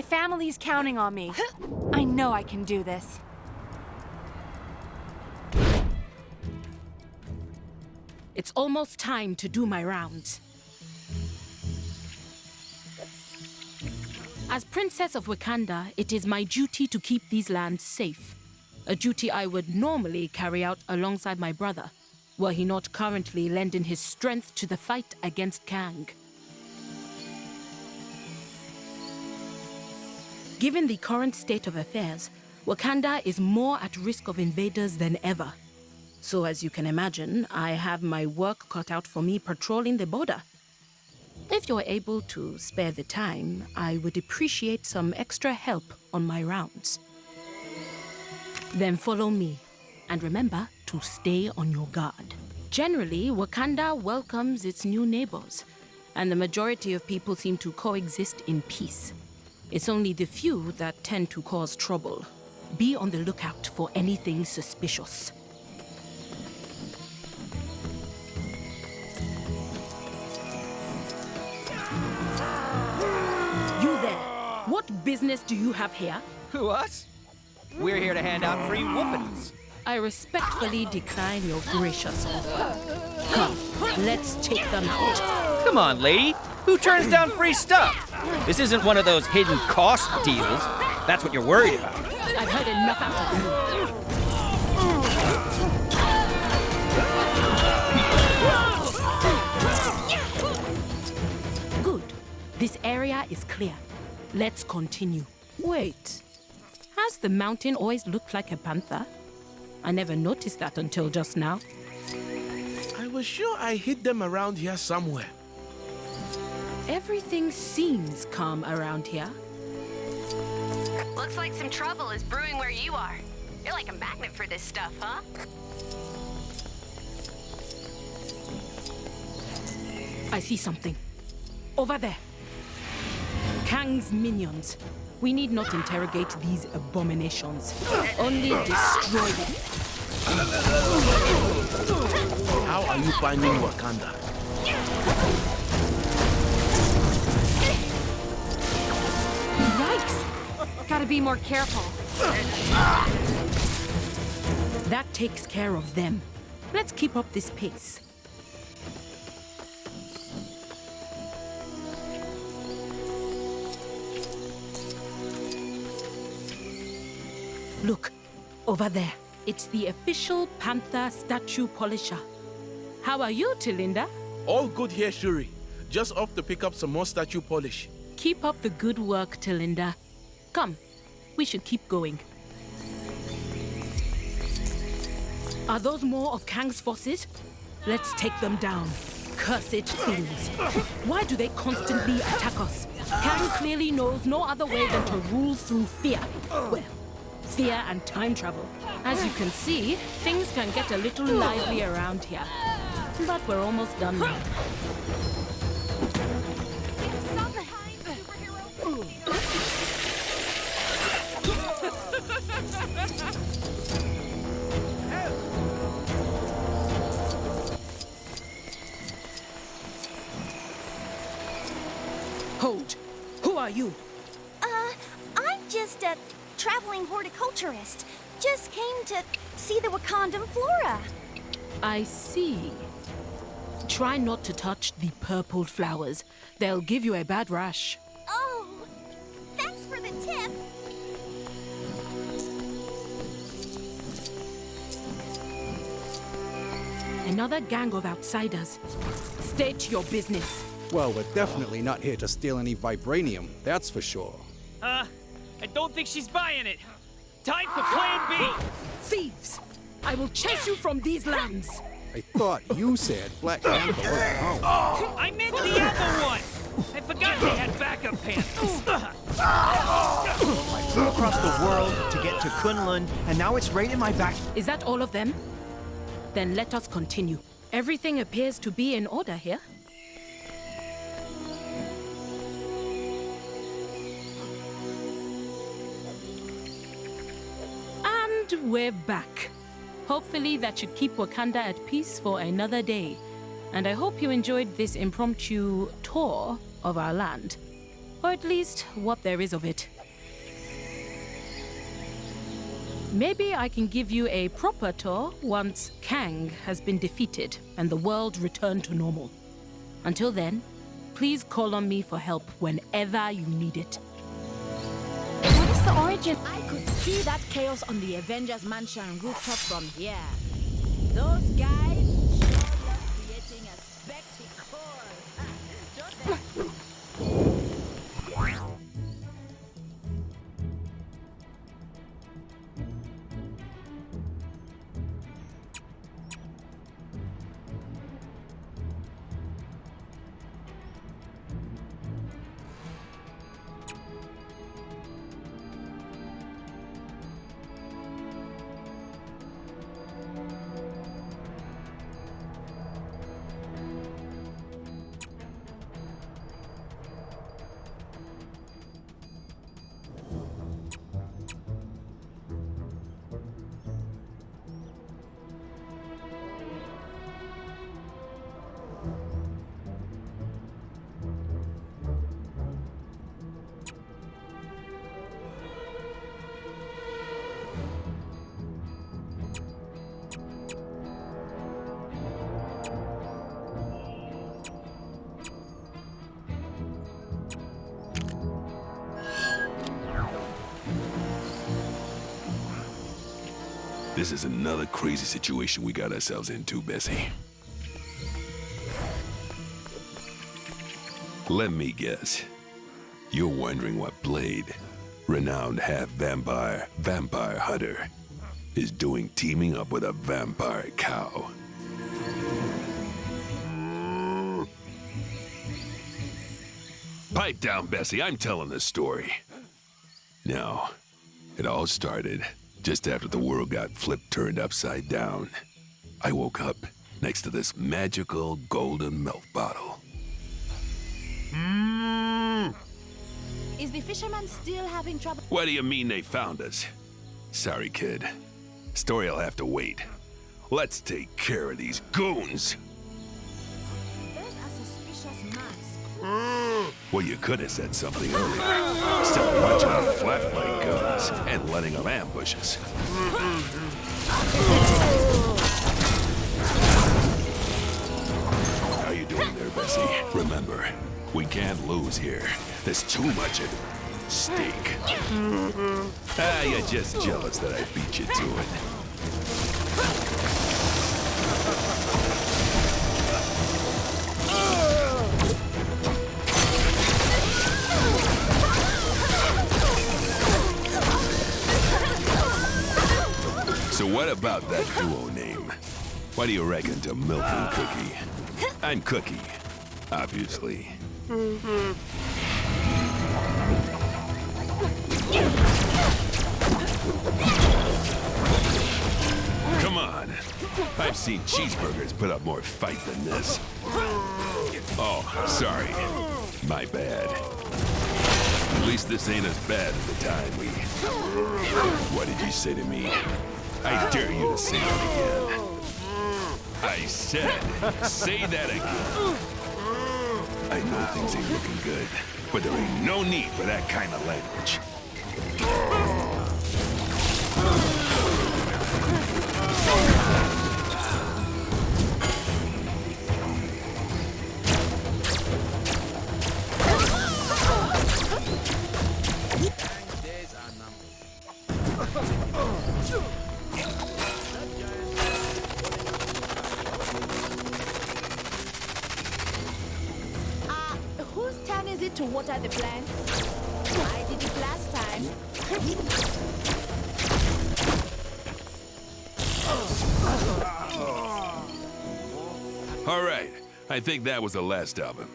family's counting on me. I know I can do this. It's almost time to do my rounds. As Princess of Wakanda, it is my duty to keep these lands safe. A duty I would normally carry out alongside my brother, were he not currently lending his strength to the fight against Kang. Given the current state of affairs, Wakanda is more at risk of invaders than ever. So as you can imagine, I have my work cut out for me patrolling the border. If you're able to spare the time, I would appreciate some extra help on my rounds. Then follow me, and remember to stay on your guard. Generally, Wakanda welcomes its new neighbors, and the majority of people seem to coexist in peace. It's only the few that tend to cause trouble. Be on the lookout for anything suspicious. You there! What business do you have here? Who, us? We're here to hand out free whoopings. I respectfully decline your gracious offer. Come, let's take them out. Come on, lady. Who turns down free stuff? This isn't one of those hidden cost deals. That's what you're worried about. I've heard enough out of you. Good. This area is clear. Let's continue. Wait. Has the mountain always looked like a panther? I never noticed that until just now. I was sure I hid them around here somewhere. Everything seems calm around here. Looks like some trouble is brewing where you are. You're like a magnet for this stuff, huh? I see something. Over there. Kang's minions. We need not interrogate these abominations. Only destroy them. How are you finding Wakanda? Yikes! Gotta be more careful. That takes care of them. Let's keep up this pace. Look, over there. It's the official Panther statue polisher. How are you, Tilinda? All good here, Shuri. Just off to pick up some more statue polish. Keep up the good work, Tilinda. Come, we should keep going. Are those more of Kang's forces? Let's take them down. Cursed things. Why do they constantly attack us? Kang clearly knows no other way than to rule through fear. Well, fear and time travel. As you can see, things can get a little lively around here. But we're almost done now. Hold! Who are you? I'm just a traveling horticulturist. Just came to see the Wakandan flora. I see. Try not to touch the purple flowers. They'll give you a bad rash. Oh, thanks for the tip. Another gang of outsiders. State your business. Well, we're definitely not here to steal any vibranium, that's for sure. I don't think she's buying it. Time for Plan B! Thieves! I will chase you from these lands! I thought you said Black Panther wasn't home. I meant the other one! I forgot they had backup pants. I flew across the world to get to Kunlun, and now it's right in my back. Is that all of them? Then let us continue. Everything appears to be in order here. And we're back. Hopefully that should keep Wakanda at peace for another day. And I hope you enjoyed this impromptu tour of our land. Or at least what there is of it. Maybe I can give you a proper tour once Kang has been defeated and the world returned to normal. Until then, please call on me for help whenever you need it. What is the origin? I could see that chaos on the Avengers Mansion rooftop from here. Those guys sure love creating a spectacle. Don't they? This is another crazy situation we got ourselves into, Bessie. Let me guess. You're wondering what Blade, renowned half-vampire, vampire hunter, is doing teaming up with a vampire cow. Pipe down, Bessie. I'm telling the story. Now, it all started just after the world got turned upside down. I woke up next to this magical golden milk bottle. Is the fisherman still having trouble? What do you mean they found us? Sorry, kid. Story'll have to wait. Let's take care of these goons. There's a suspicious mask. Well, you could have said something earlier. Instead of watching them flap like guns and letting them ambush us. How you doing there, Bessie? Remember, we can't lose here. There's too much at stake. You're just jealous that I beat you to it. So what about that duo name? What do you reckon to Milk and Cookie? I'm Cookie, obviously. Come on. I've seen cheeseburgers put up more fight than this. Oh, sorry. My bad. At least this ain't as bad as the time we... What did you say to me? I dare you to say that again. I said, say that again. I know things ain't looking good, but there ain't no need for that kind of language. Whose turn is it to water the plants? I did it last time. All right, I think that was the last album.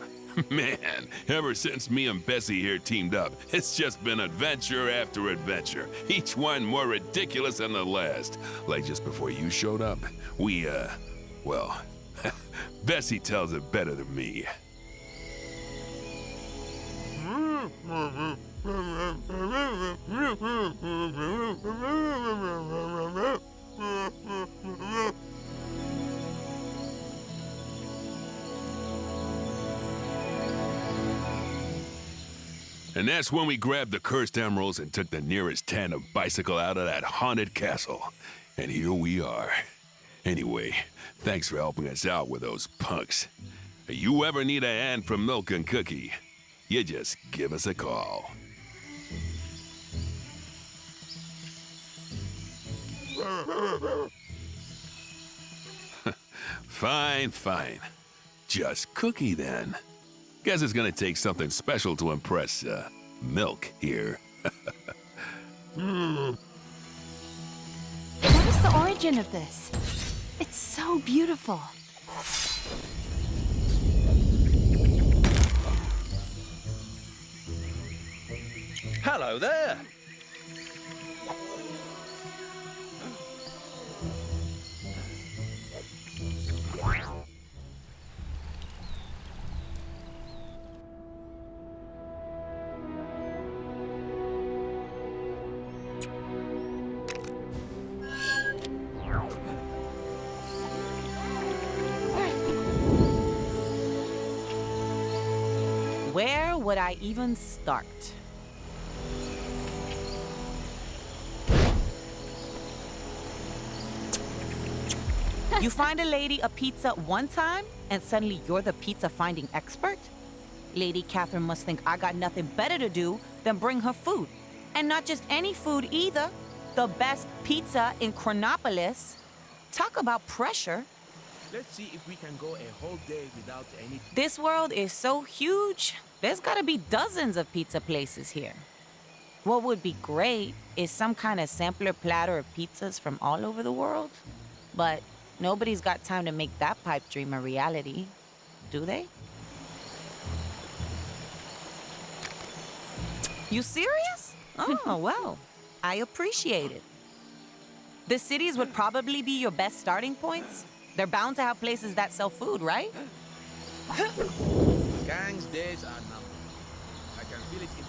Man, ever since me and Bessie here teamed up, it's just been adventure after adventure, each one more ridiculous than the last. Like just before you showed up, we, well, Bessie tells it better than me. And that's when we grabbed the cursed emeralds and took the nearest tandem bicycle out of that haunted castle. And here we are. Anyway, thanks for helping us out with those punks. If you ever need a hand from Milk and Cookie, you just give us a call. Fine, fine. Just Cookie then. Guess it's gonna take something special to impress, Milk here. What is the origin of this? It's so beautiful. Hello there. Where would I even start? You find a lady a pizza one time, and suddenly you're the pizza finding expert? Lady Catherine must think I got nothing better to do than bring her food. And not just any food either. The best pizza in Chronopolis. Talk about pressure. Let's see if we can go a whole day without any... This world is so huge, there's gotta be dozens of pizza places here. What would be great is some kind of sampler platter of pizzas from all over the world. But nobody's got time to make that pipe dream a reality, do they? You serious? Oh, well, I appreciate it. The cities would probably be your best starting points. They're bound to have places that sell food, right? Gang's days are numbered. I can feel it in...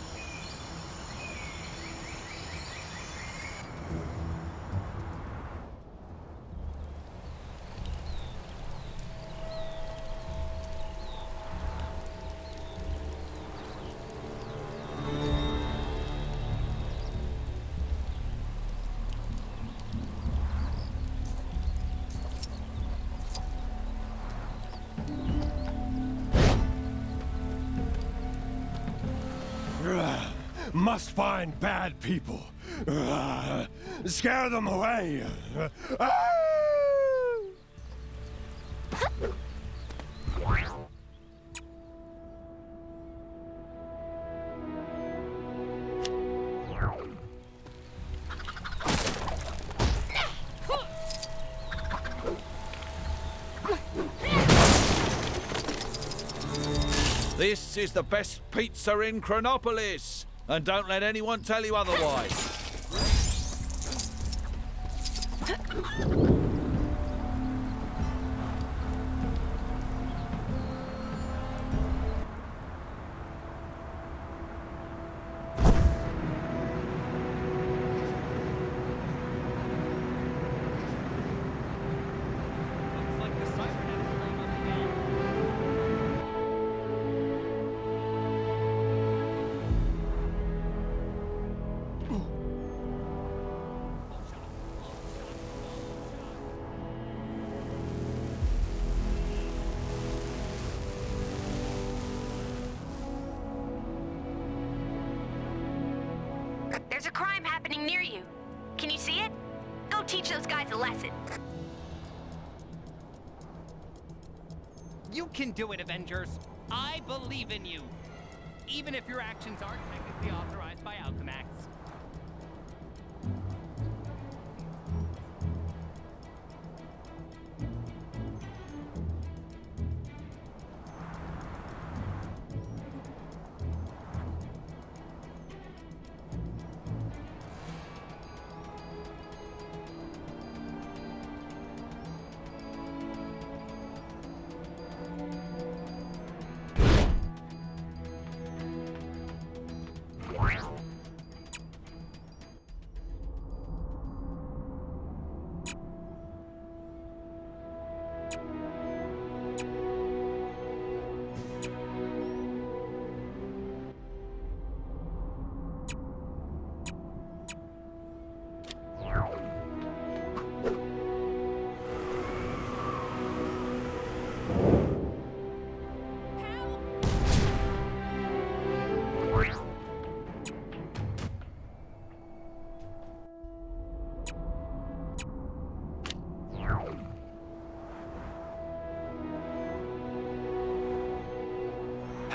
Must find bad people. Scare them away. This is the best pizza in Chronopolis, and don't let anyone tell you otherwise. There's a crime happening near you. Can you see it? Go teach those guys a lesson. You can do it, Avengers. I believe in you. Even if your actions aren't technically authorized by Alchemax.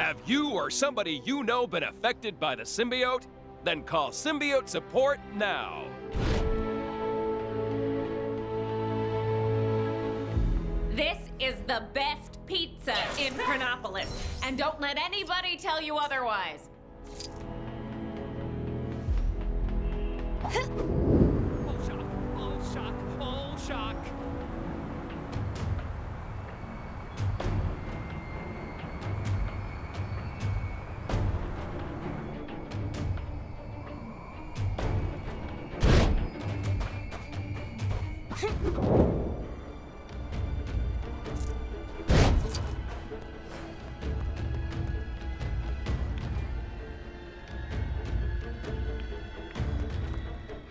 Have you or somebody you know been affected by the symbiote? Then call symbiote support now. This is the best pizza in Chronopolis, and don't let anybody tell you otherwise. Oh, shock. Oh, shock. Oh, shock.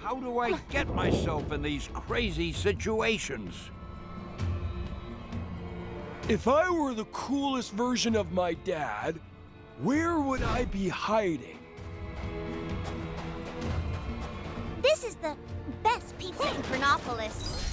How do I get myself in these crazy situations? If I were the coolest version of my dad, where would I be hiding? This is the best pizza in Chronopolis.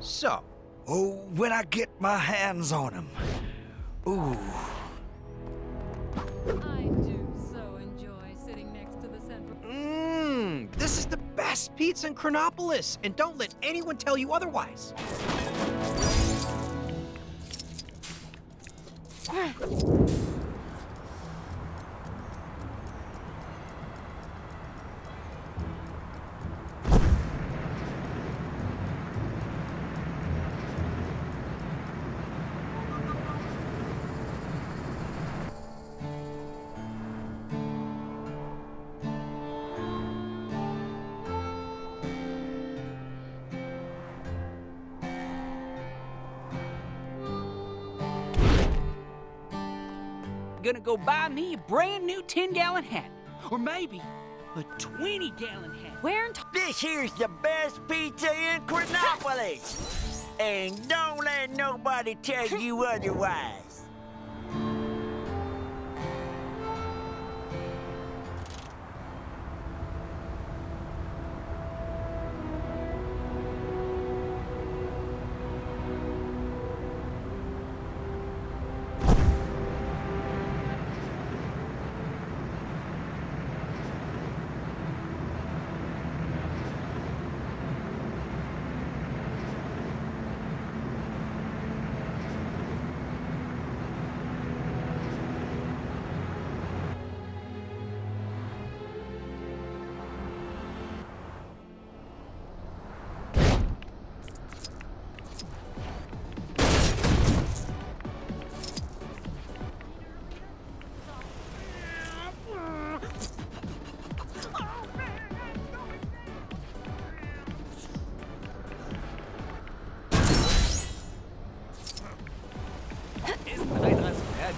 So, when I get my hands on him. Ooh. I do so enjoy sitting next to the central. This is the best pizza in Chronopolis, and don't let anyone tell you otherwise. Gonna go buy me a brand new 10-gallon hat. Or maybe a 20-gallon hat. Where in This here's the best pizza in Chronopolis. And don't let nobody tell you otherwise.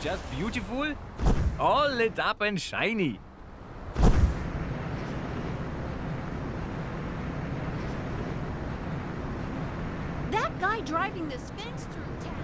Just beautiful? All lit up and shiny. That guy driving the Sphinx through town.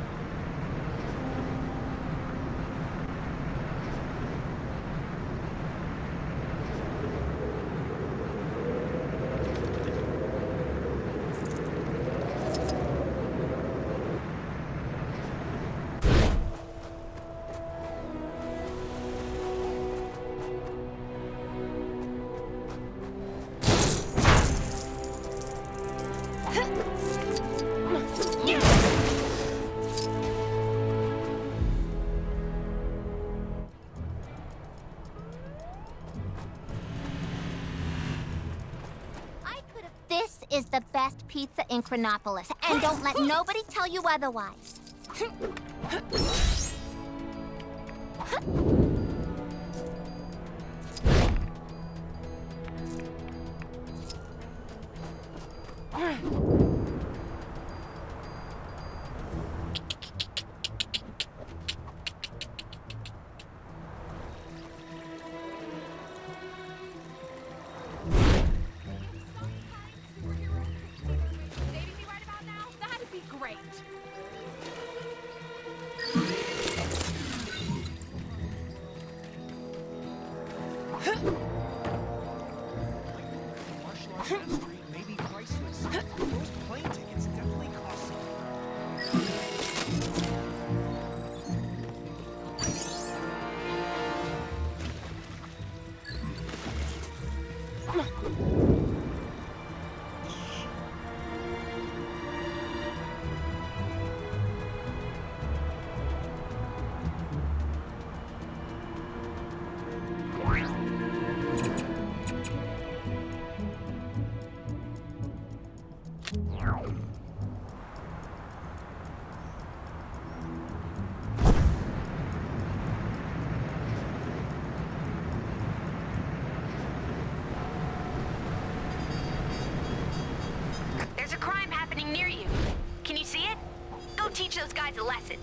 This is the best pizza in Chronopolis, and don't let nobody tell you otherwise. on the street may be priceless. Those plane tickets definitely cost something. There's a crime happening near you. Can you see it? Go teach those guys a lesson.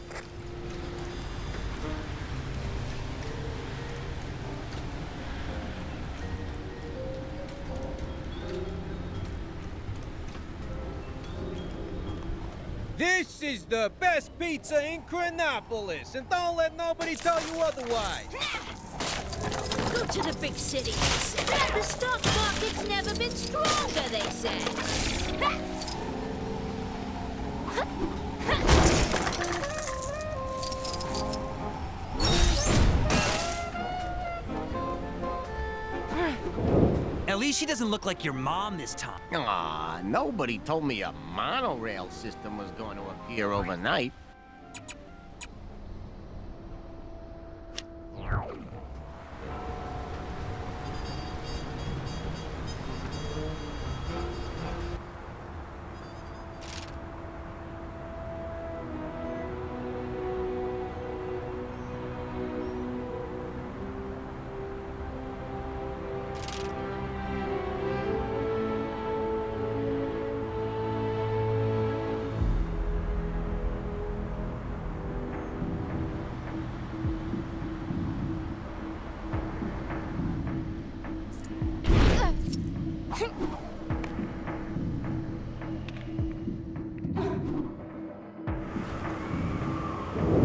This is the best pizza in Chronopolis, and don't let nobody tell you otherwise. Go to the big city, they say. The stock market's never been stronger, they say. At least she doesn't look like your mom this time. Aw, nobody told me a monorail system was going to appear overnight.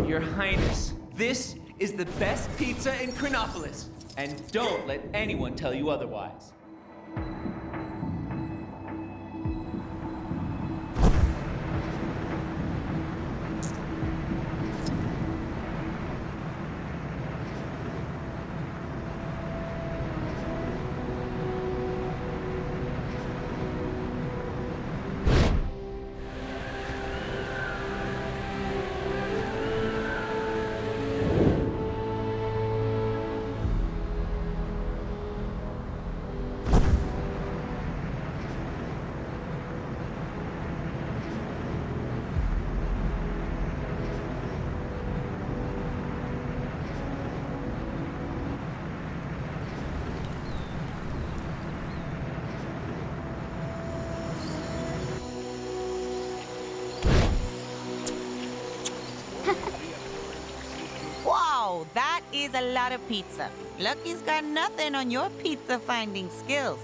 Your Highness, this is the best pizza in Chronopolis, and don't let anyone tell you otherwise. Wow, that is a lot of pizza. Lucky's got nothing on your pizza finding skills.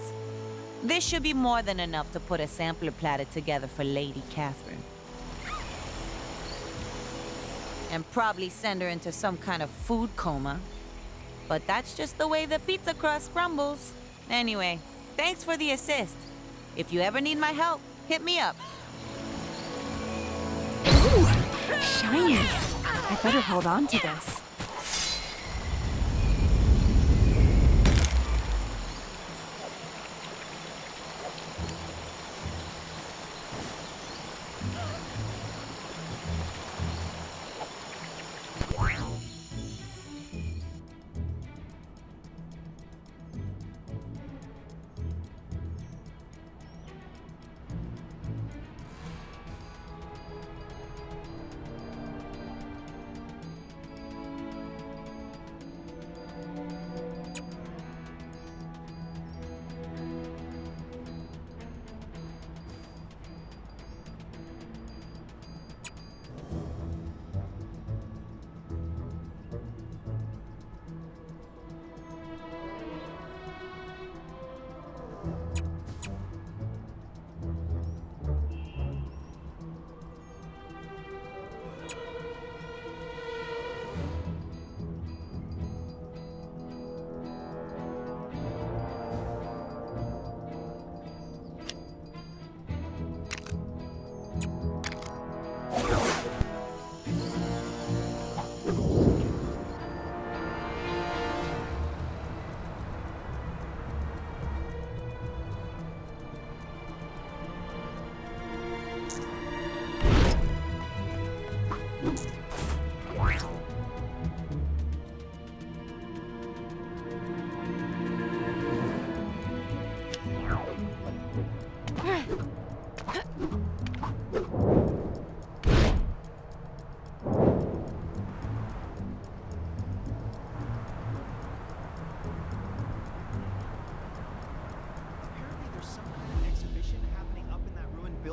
This should be more than enough to put a sampler platter together for Lady Catherine. And probably send her into some kind of food coma. But that's just the way the pizza crust crumbles. Anyway, thanks for the assist. If you ever need my help, hit me up. Ooh, shiny. I better hold on to this.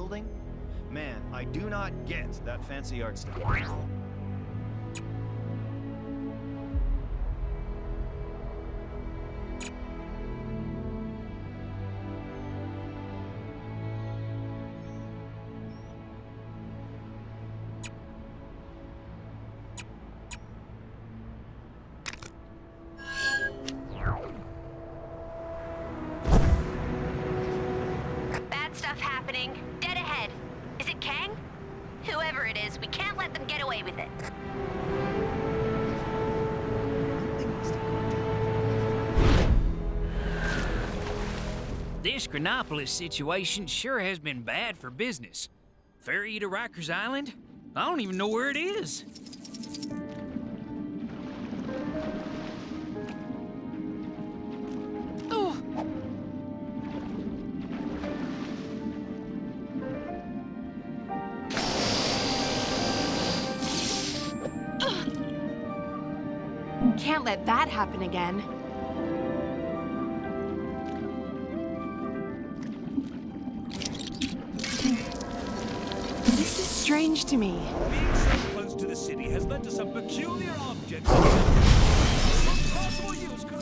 building? Man, I do not get that fancy art style. Bad stuff happening. Dead ahead. Is it Kang? Whoever it is, we can't let them get away with it. This Chronopolis situation sure has been bad for business. Ferry to Rikers Island? I don't even know where it is. Oh. Can't let that happen again. This is strange to me. Being so close to the city has led to some peculiar objects. What possible use could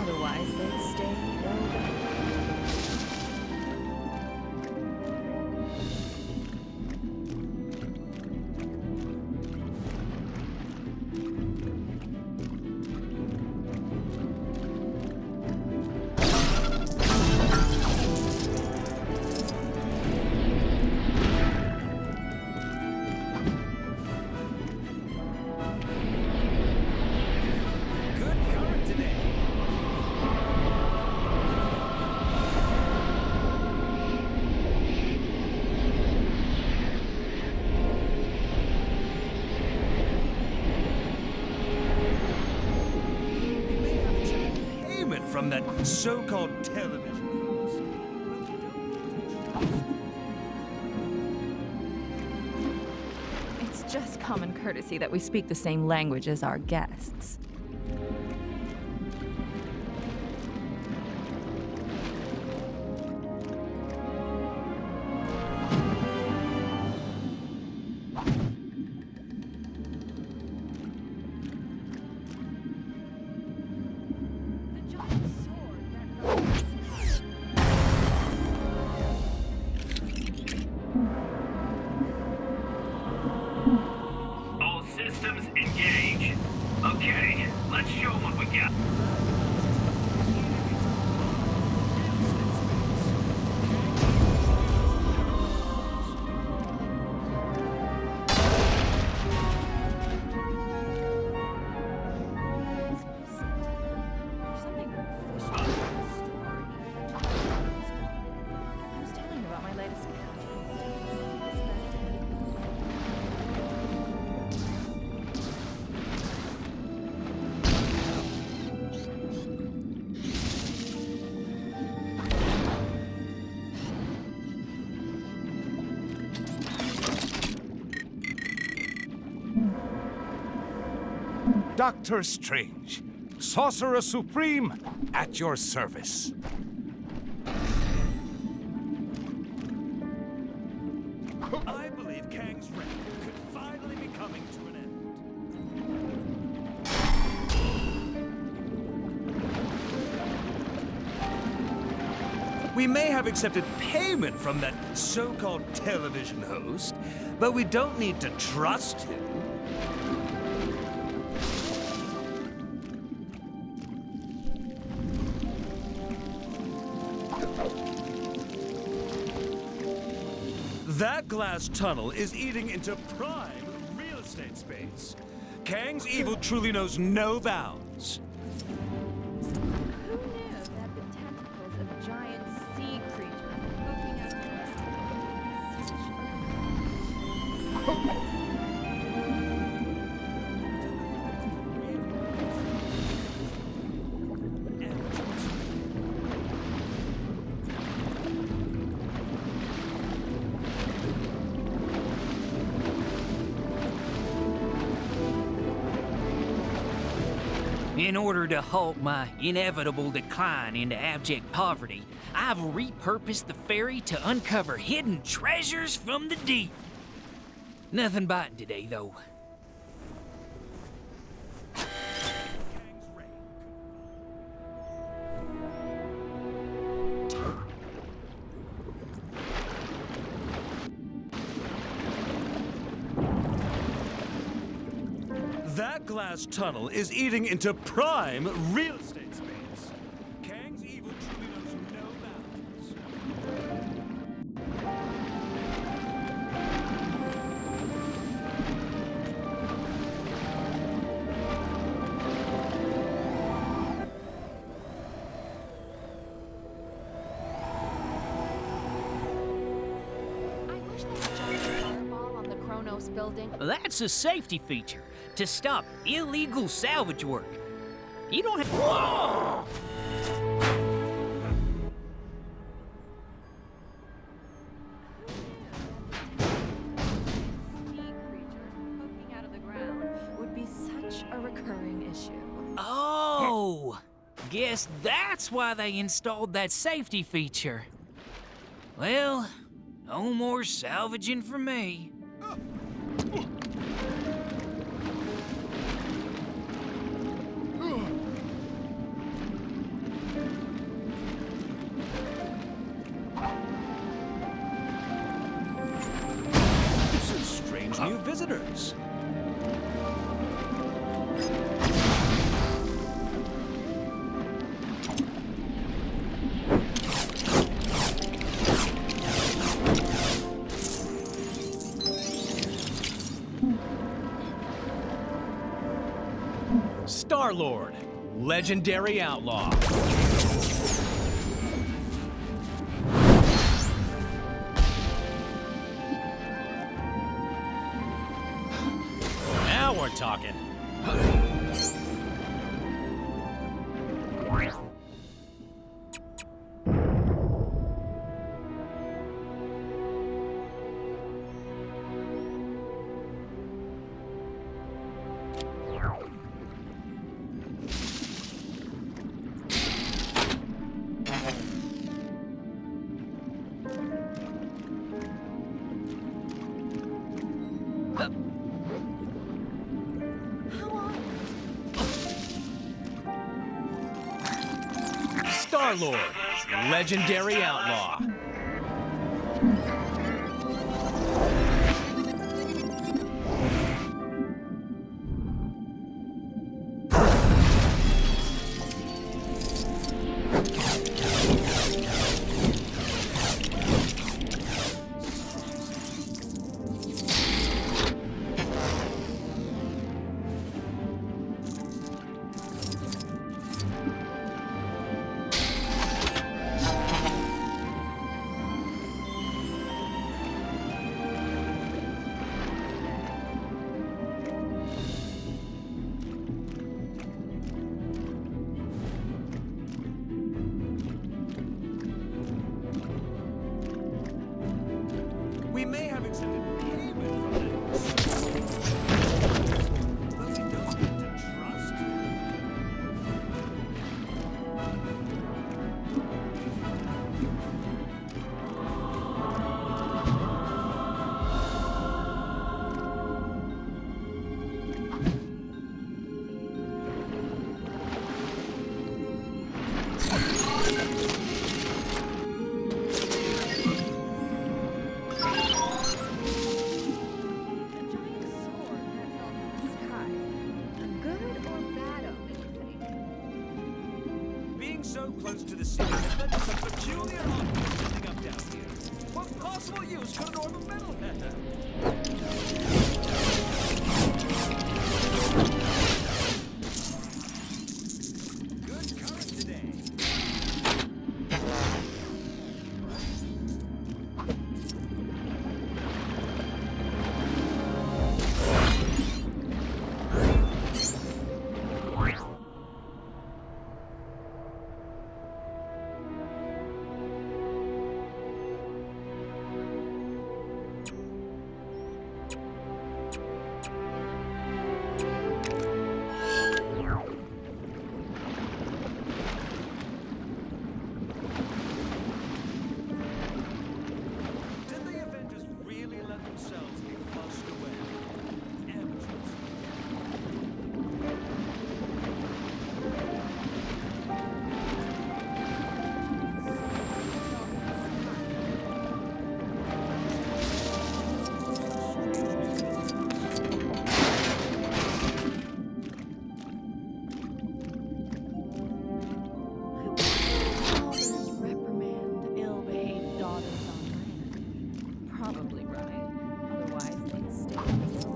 Otherwise, they'd stay from that so-called television. It's just common courtesy that we speak the same language as our guests. All systems engage. Okay, let's show them what we got. Doctor Strange, Sorcerer Supreme, at your service. I believe Kang's reign could finally be coming to an end. We may have accepted payment from that so-called television host, but we don't need to trust him. That glass tunnel is eating into prime real estate space. Kang's evil truly knows no bounds. Who knew that the tentacles of giant sea creatures opening up In order to halt my inevitable decline into abject poverty, I've repurposed the ferry to uncover hidden treasures from the deep. Nothing biting today, though. That glass tunnel is eating into prime real estate space. Kang's evil truly knows no bounds. Building. That's a safety feature to stop illegal salvage work. You don't have. Whoa! Sea creatures poking out of the ground would be such a recurring issue. Oh! Guess that's why they installed that safety feature. Well, no more salvaging for me. Some strange new visitors. Star-Lord, legendary outlaw. Now we're talking. Star-Lord, legendary outlaw. We may have accepted payment from this. But we don't need to trust. So close to the sea has led to some peculiar objects ending up down here. What possible use could an orb of metal have? Good current today. probably right. Otherwise, they'd stay well behaved.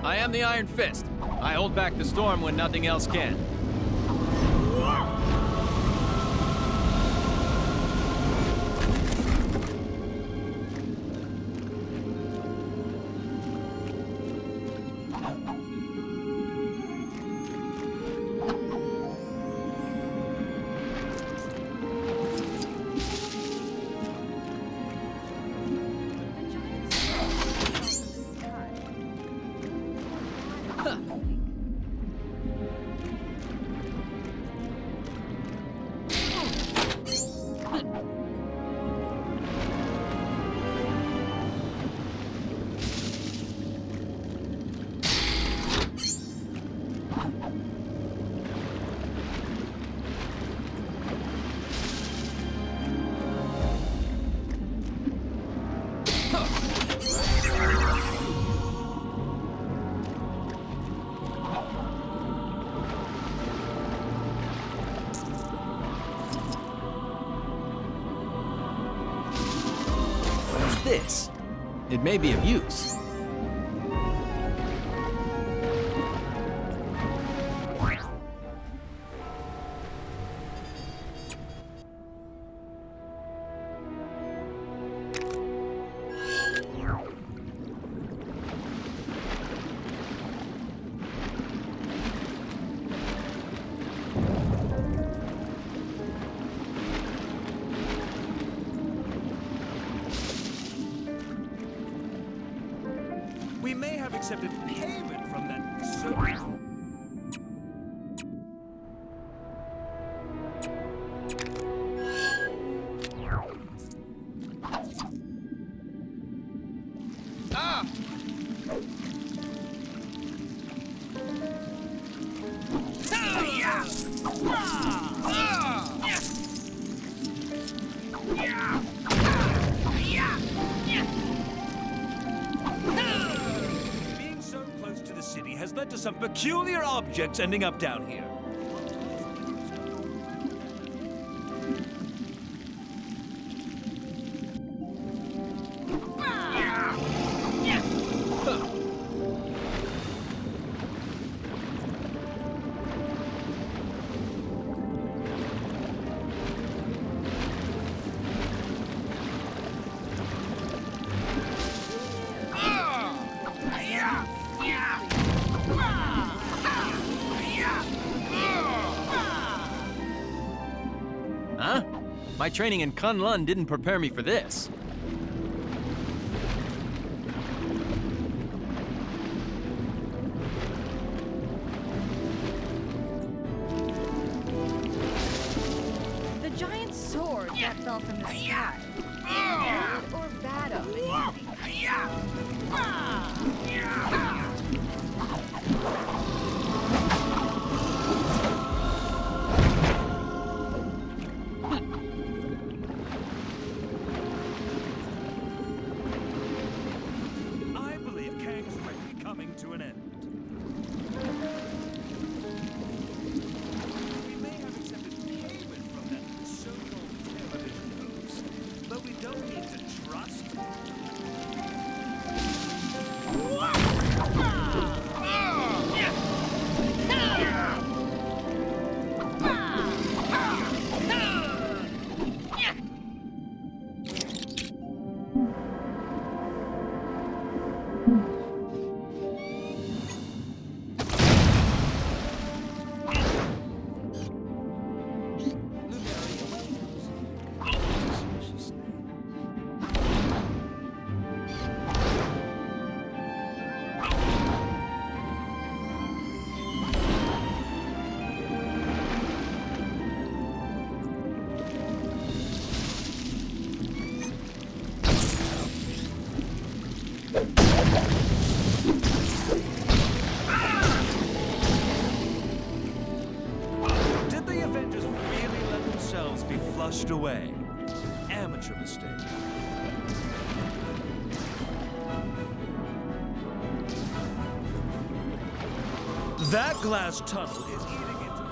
I am the Iron Fist. I hold back the storm when nothing else can. This. It may be of use. We may have accepted payment from that. Being so close to the city has led to some peculiar objects ending up down here. Huh? My training in Kunlun didn't prepare me for this. The giant sword that fell from the sky. Good or bad of it? I believe Kang's reign coming to an end. We may have accepted payment from that so-called television host, Avengers really let themselves be flushed away? Amateur mistake. That glass tunnel is eating into...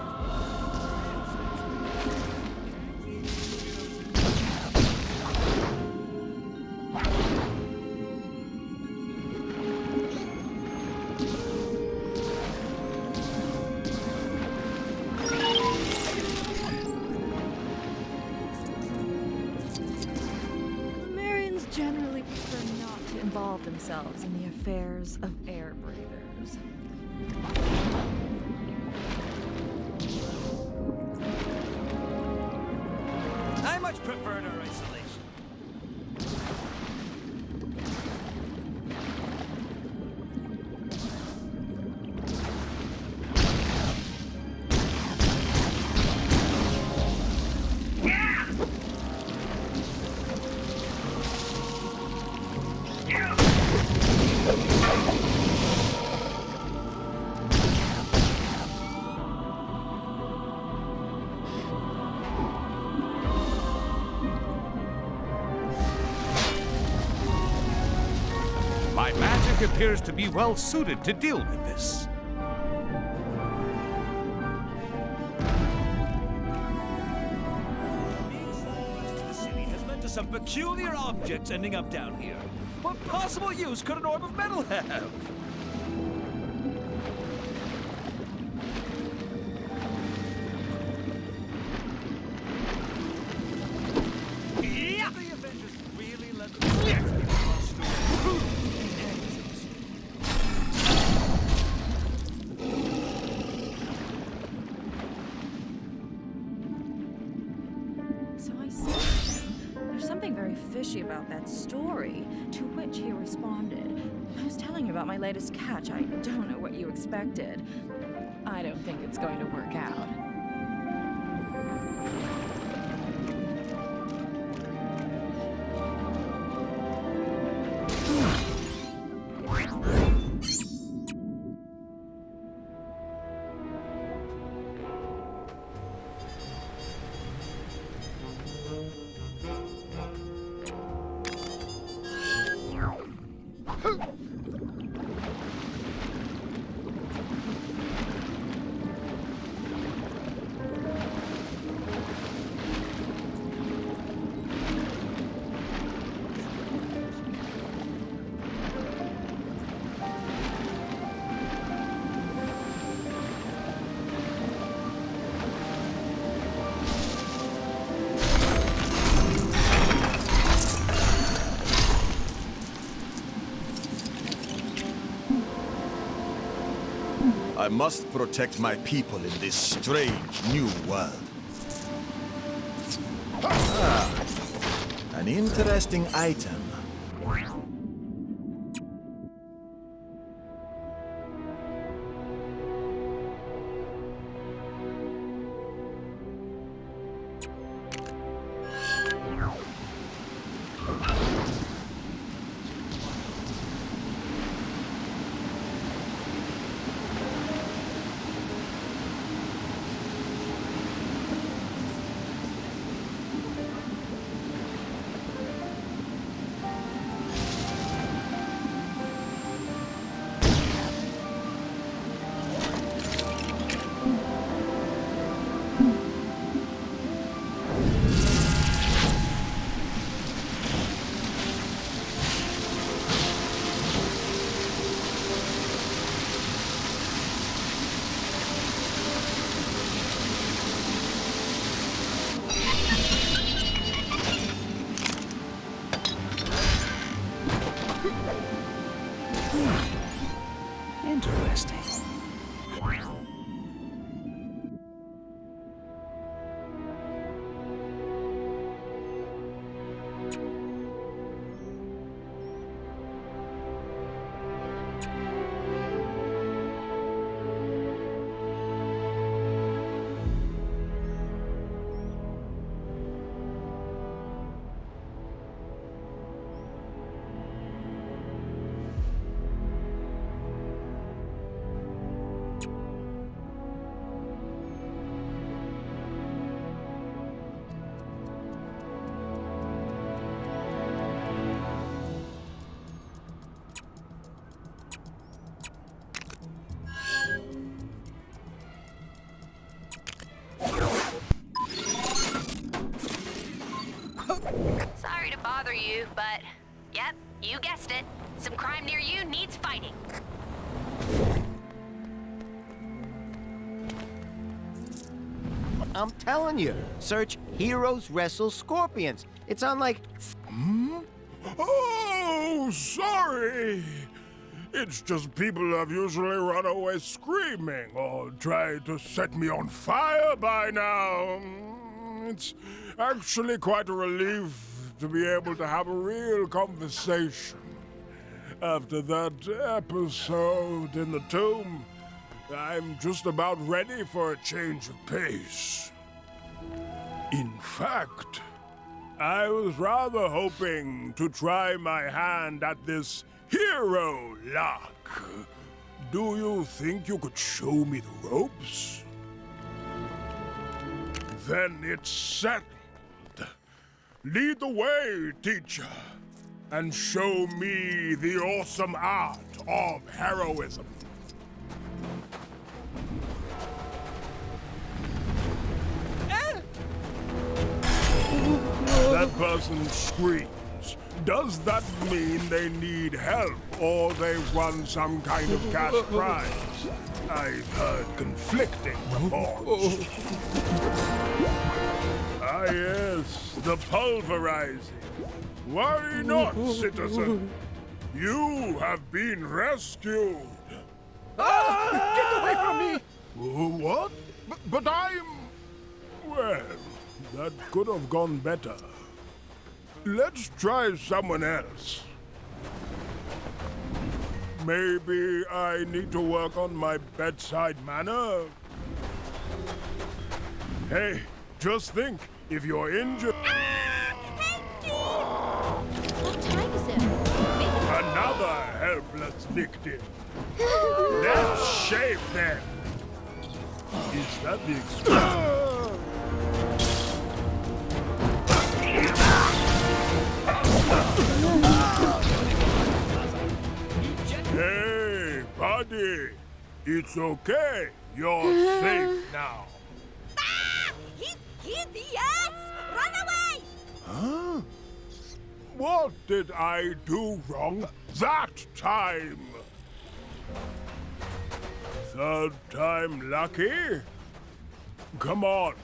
Lemurians generally prefer not to involve themselves in the affairs of air breathers. I much prefer our isolation. My magic appears to be well suited to deal with this. Being southwest of the city has led to some peculiar objects ending up down here. What possible use could an orb of metal have? The Avengers really let themselves be flushed away. So I see. There's something very fishy about that story, to which he responded. I was telling you about my latest catch. I don't know what you expected. I don't think it's going to work out. I must protect my people in this strange new world. Ah, an interesting item. bother you, but yep, you guessed it. Some crime near you needs fighting. I'm telling you, search Heroes Wrestle Scorpions. It's on like... Oh, sorry. It's just people have usually run away screaming or tried to set me on fire by now. It's actually quite a relief to be able to have a real conversation. After that episode in the tomb, I'm just about ready for a change of pace. In fact, I was rather hoping to try my hand at this hero lock. Do you think you could show me the ropes? Then it's settled. Lead the way, teacher, and show me the awesome art of heroism. That person screams. Does that mean they need help or they've won some kind of cash prize? I've heard conflicting reports. Ah, yes, the pulverizing. Worry not, citizen. You have been rescued. Get away from me! What? But I'm... Well, that could have gone better. Let's try someone else. Maybe I need to work on my bedside manner. Hey, just think, if you're injured... What time is it? Another helpless victim. Let's shave them. Is that the expression? Hey, buddy. It's okay. You're safe now. He's hideous! Run away! Huh? What did I do wrong that time? Third time lucky? Come on.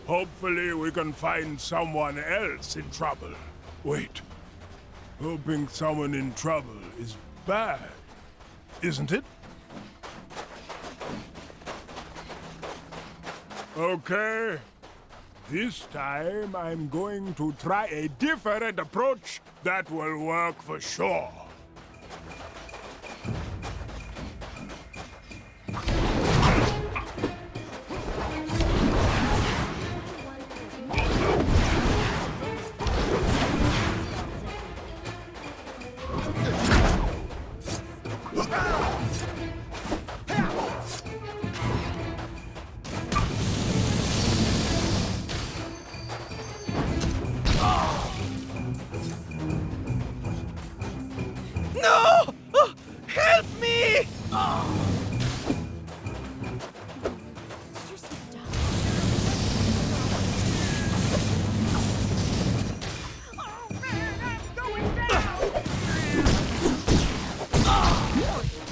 Hopefully we can find someone else in trouble. Wait. Hoping someone in trouble is bad, isn't it? Okay. This time I'm going to try a different approach that will work for sure. No! Help me!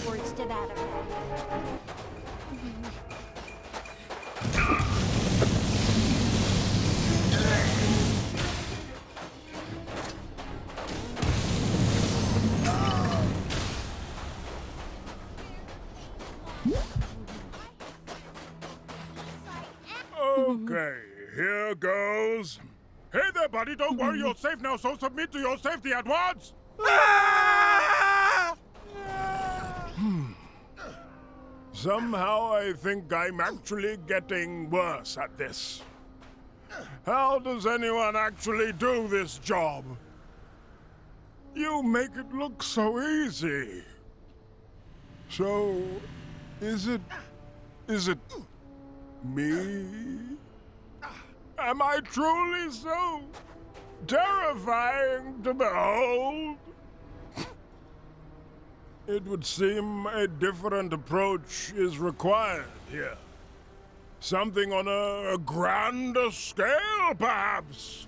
Words to that effect. Okay, here goes. Hey there, buddy, don't worry, you're safe now, so submit to your safety at once! Somehow I think I'm actually getting worse at this. How does anyone actually do this job? You make it look so easy. So, is it me? Am I truly so terrifying to behold? It would seem a different approach is required here. Something on a grander scale, perhaps?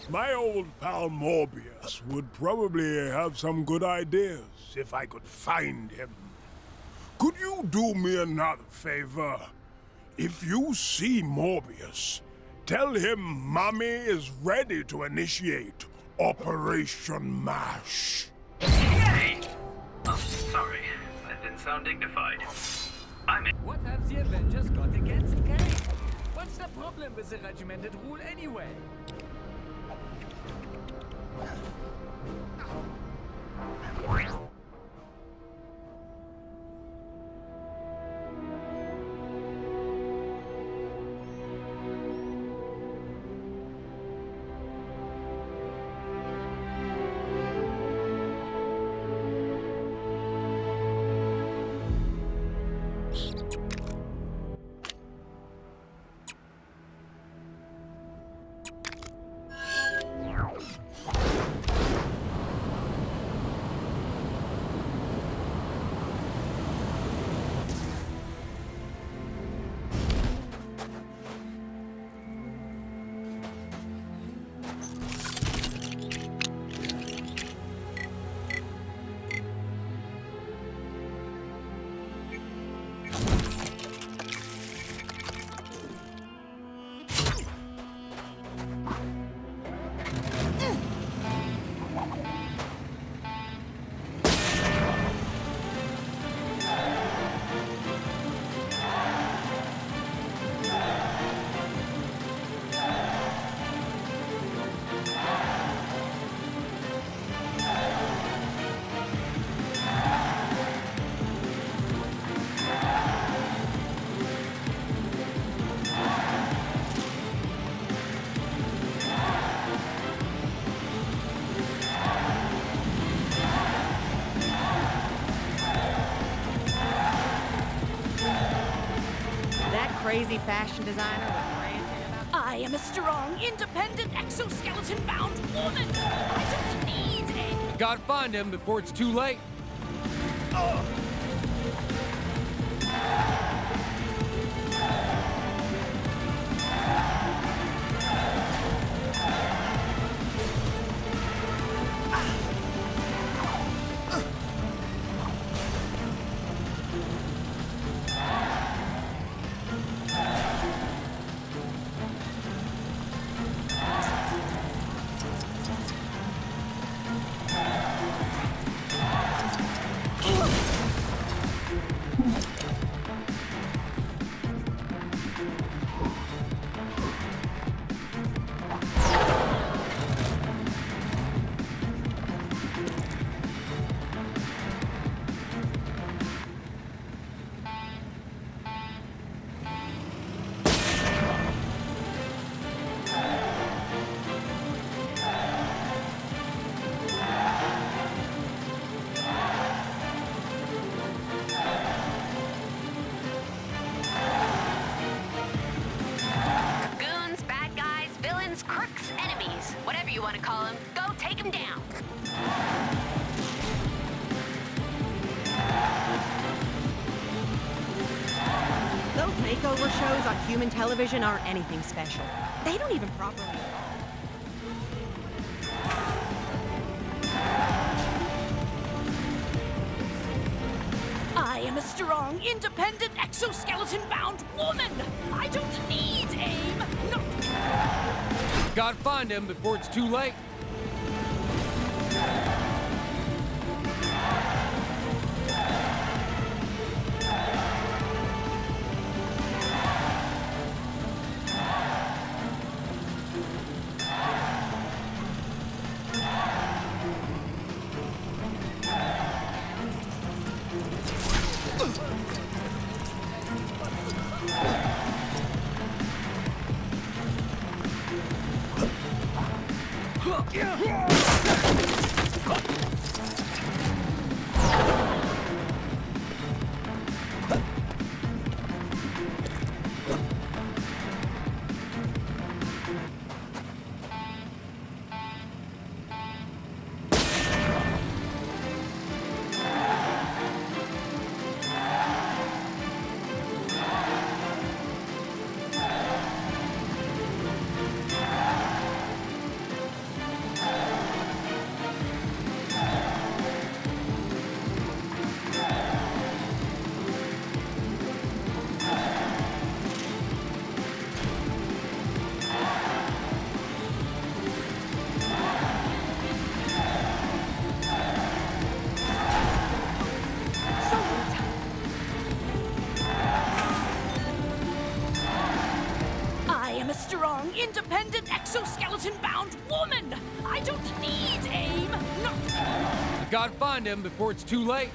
My old pal Morbius would probably have some good ideas if I could find him. Could you do me another favor? If you see Morbius, tell him Mommy is ready to initiate Operation MASH. Hey! Oh, sorry. That didn't sound dignified. What have the Avengers got against Kang? What's the problem with the regimented rule anyway? Crazy fashion designer was ranting about... I am a strong, independent, exoskeleton-bound woman! I don't need a... Gotta find him before it's too late. Makeover shows on human television aren't anything special. They don't even properly... I am a strong, independent, exoskeleton-bound woman! I don't need aim! No! Gotta find him before it's too late. independent exoskeleton-bound woman! I don't need AIM! No! You gotta find him before it's too late.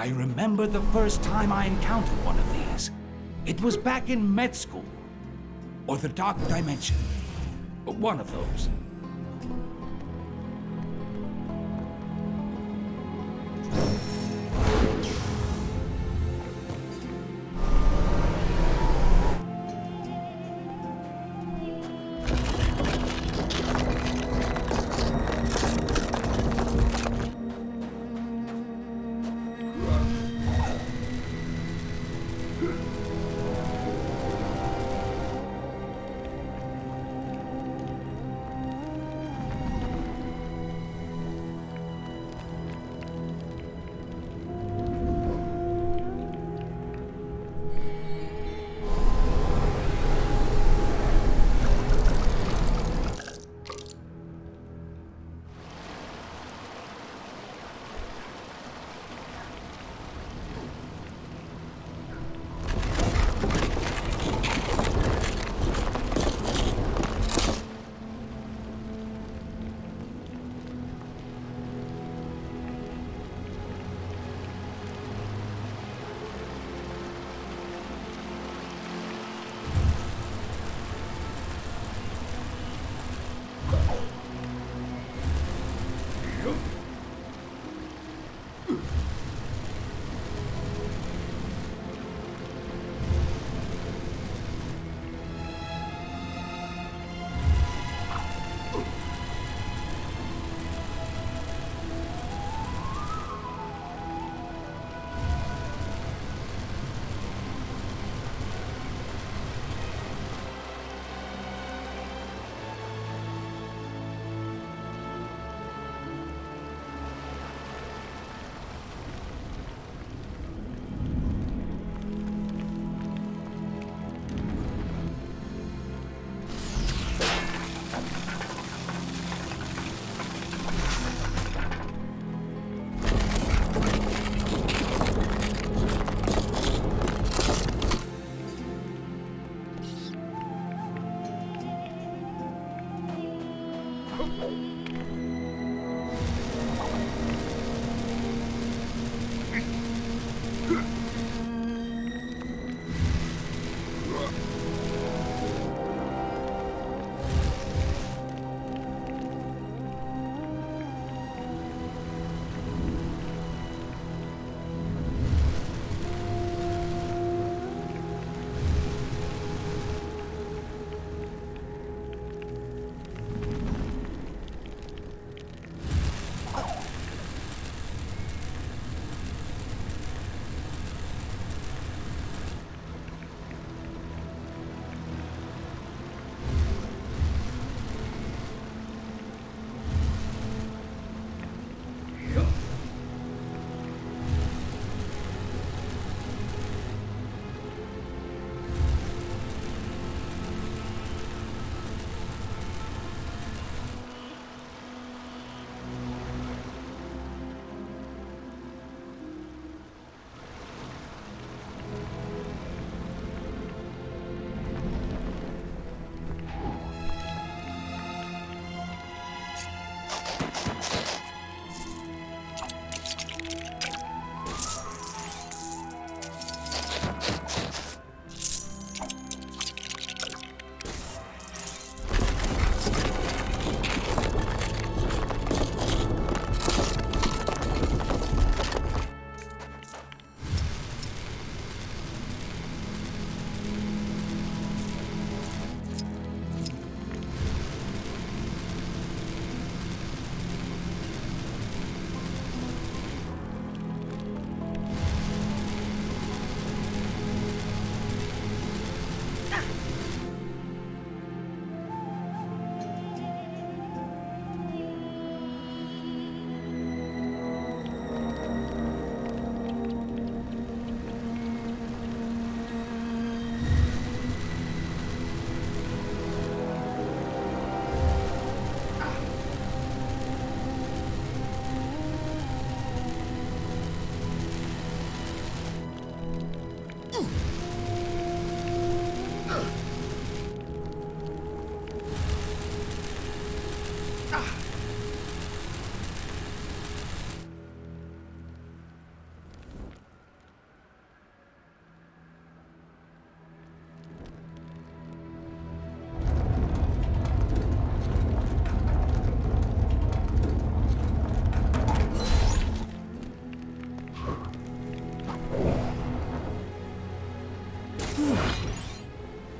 I remember the first time I encountered one of these. It was back in med school. Or the Dark Dimension. One of those.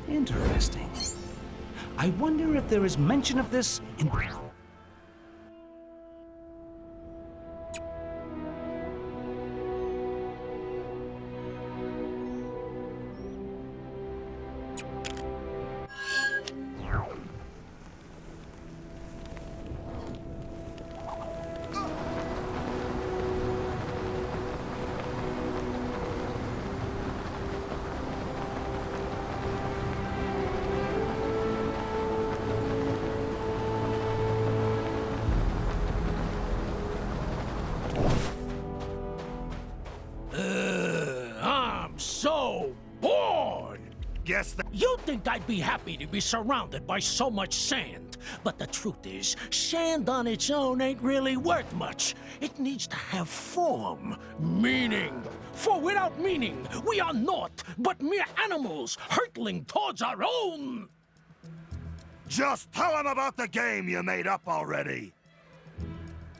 Interesting. I wonder if there is mention of this in... I'm so bored! Guess that... You think I'd be happy to be surrounded by so much sand, but the truth is, sand on its own ain't really worth much. It needs to have form, meaning. For without meaning, we are naught but mere animals hurtling towards our own. Just tell him about the game you made up already.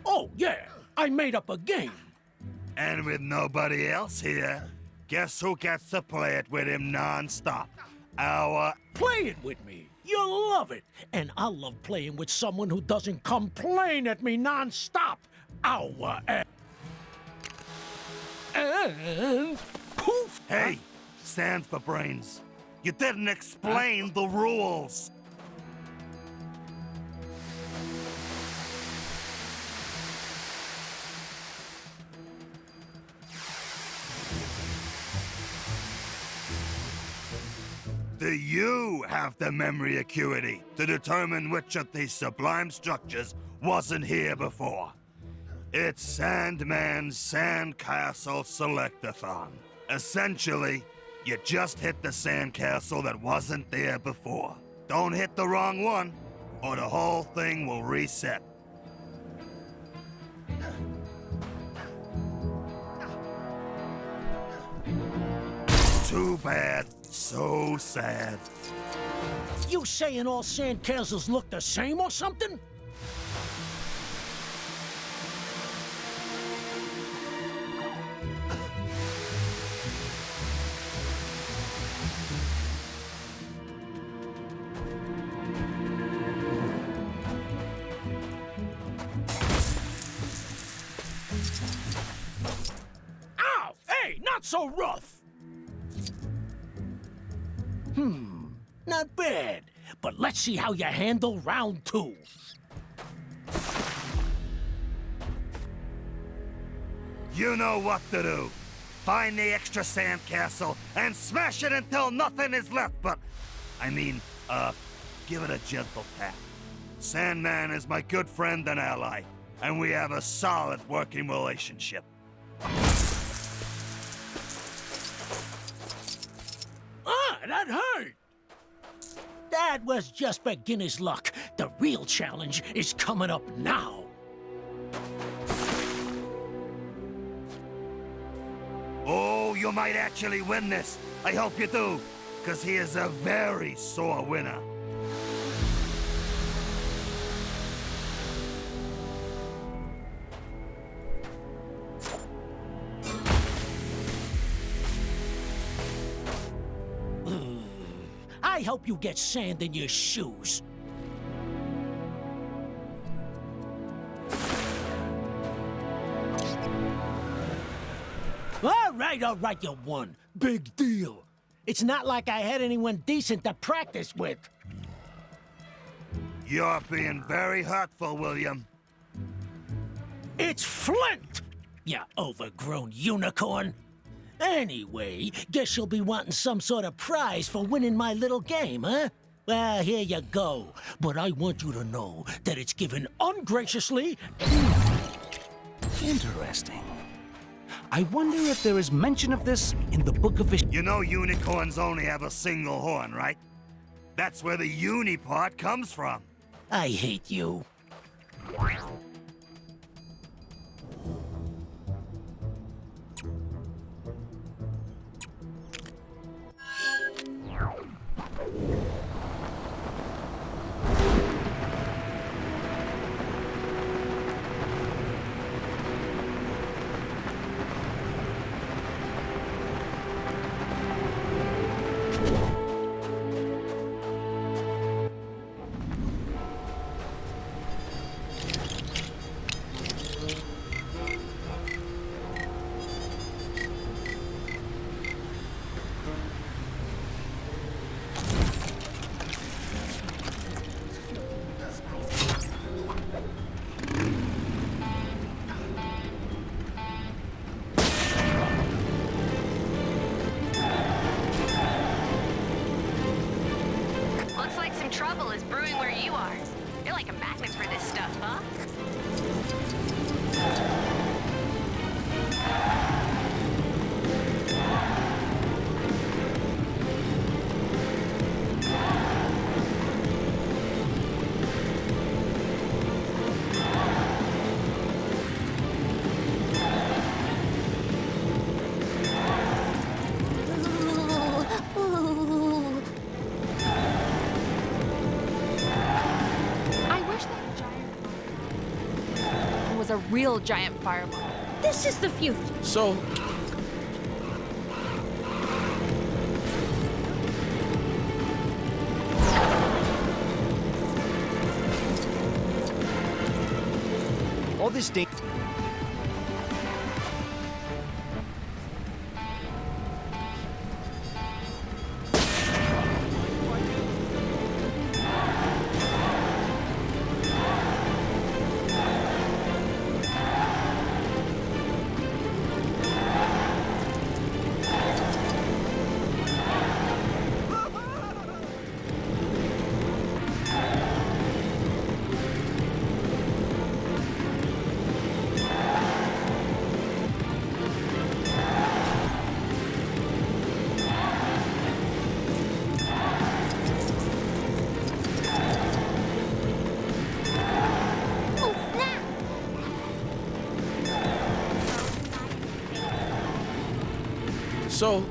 Oh, yeah, I made up a game. And with nobody else here, guess who gets to play it with him non-stop? Play it with me. You'll love it. And I'll love playing with someone who doesn't complain at me non-stop. And poof! Hey, stands for brains. You didn't explain the rules. Do you have the memory acuity to determine which of these sublime structures wasn't here before? It's Sandman's Sandcastle Selectathon. Essentially, you just hit the sandcastle that wasn't there before. Don't hit the wrong one, or the whole thing will reset. Too bad. So sad. You saying all sandcastles look the same or something? Ow! Hey, not so rough! Not bad. But let's see how you handle round 2. You know what to do. Find the extra sandcastle and smash it until nothing is left but... give it a gentle tap. Sandman is my good friend and ally, and we have a solid working relationship. That hurt! That was just beginner's luck. The real challenge is coming up now. Oh, you might actually win this. I hope you do, because he is a very sore winner. I hope you get sand in your shoes. All right, you won. Big deal. It's not like I had anyone decent to practice with. You're being very hurtful, William. It's Flint, you overgrown unicorn. Anyway, guess you'll be wanting some sort of prize for winning my little game, huh? Well, here you go. But I want you to know that it's given ungraciously. Interesting. I wonder if there is mention of this in the Book of... You know unicorns only have a single horn, right? That's where the uni part comes from. I hate you. trouble is brewing where you are. You're like a magnet for this stuff, huh? A real giant fireball. This is the future. So, all this data. So,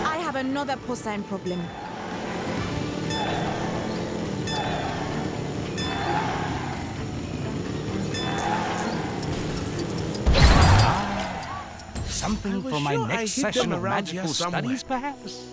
I have another porcine problem. Something for my next session of magical studies, perhaps?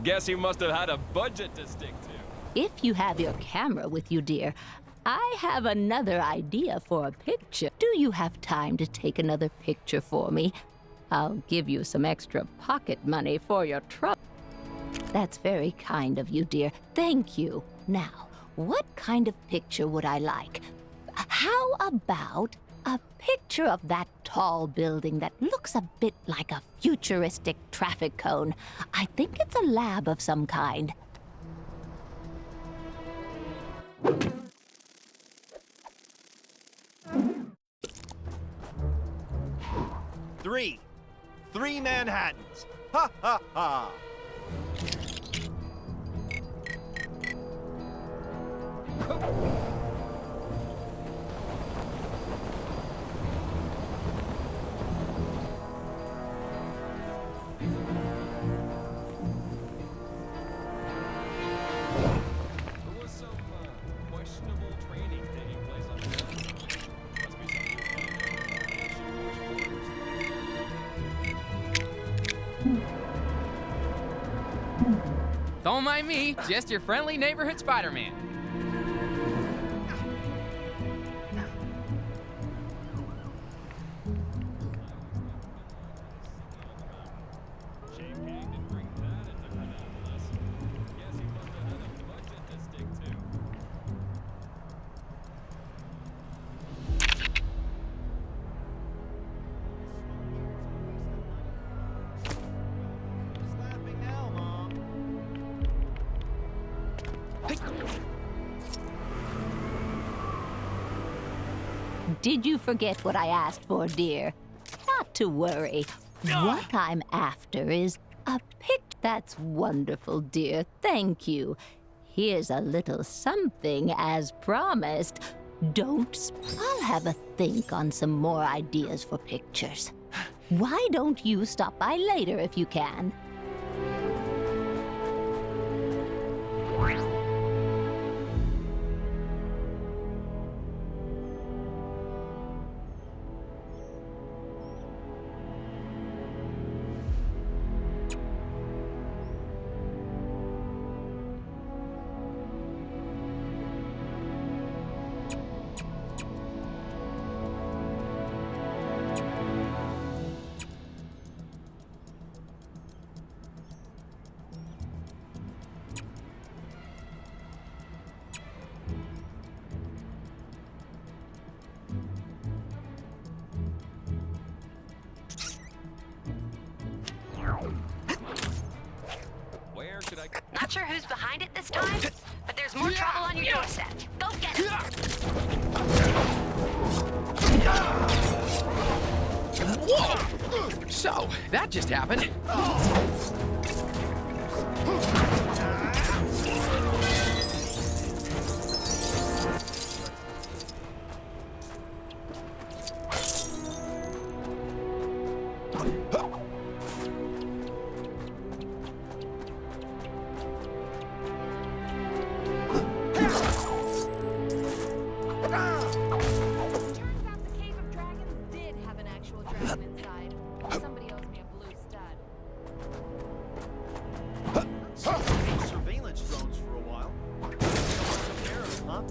Guess you must have had a budget to stick to. If you have your camera with you, dear, I have another idea for a picture. Do you have time to take another picture for me? I'll give you some extra pocket money for your trouble. That's very kind of you, dear. Thank you. Now, what kind of picture would I like? How about a picture of that tall building that looks a bit like a futuristic traffic cone? I think it's a lab of some kind. Three Manhattans. Ha ha ha. Don't mind me, just your friendly neighborhood Spider-Man. Did you forget what I asked for, dear? Not to worry. What I'm after is a picture. That's wonderful, dear. Thank you. Here's a little something as promised. I'll have a think on some more ideas for pictures. Why don't you stop by later if you can? Where should I... Not sure who's behind it this time, but there's more trouble on your doorstep. Go get it! Whoa! So, that just happened. Surveillance drones for a while. Huh?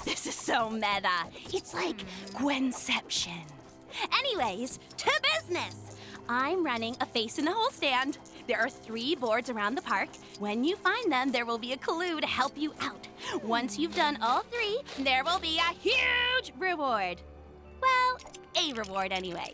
This is so meta. It's like Gwenception. Anyways, to business. I'm running a face-in-the-hole stand. There are 3 boards around the park. When you find them, there will be a clue to help you out. Once you've done all 3, there will be a huge reward. Well, a reward anyway.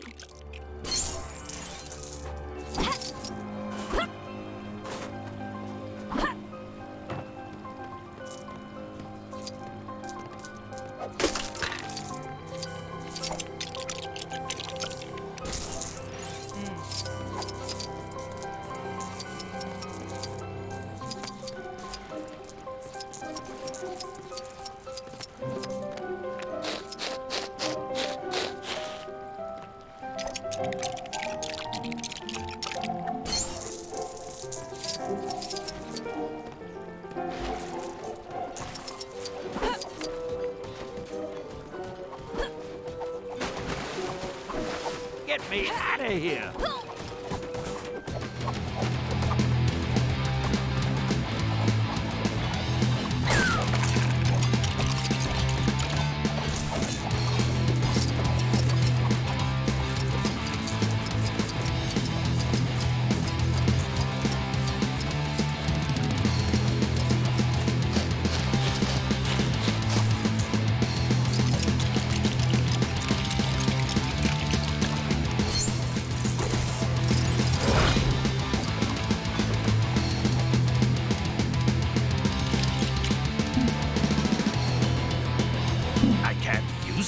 Get me out of here!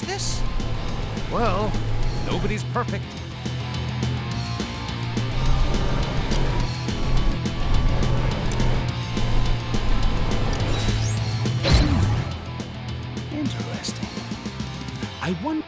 This? Well, nobody's perfect. I wonder...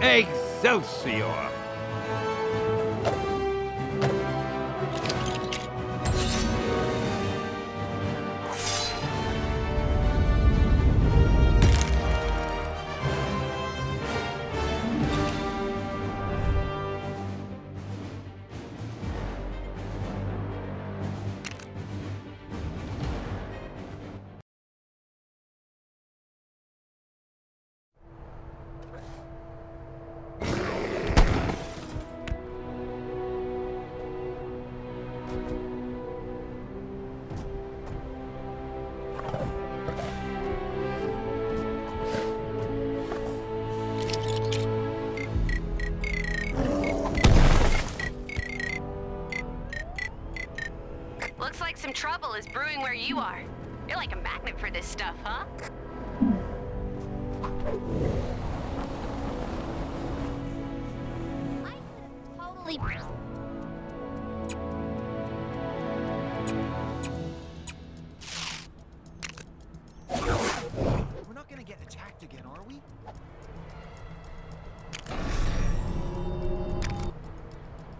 Excelsior! Looks like some trouble is brewing where you are. You're like a magnet for this stuff, huh? Totally. We're not gonna get attacked again, are we?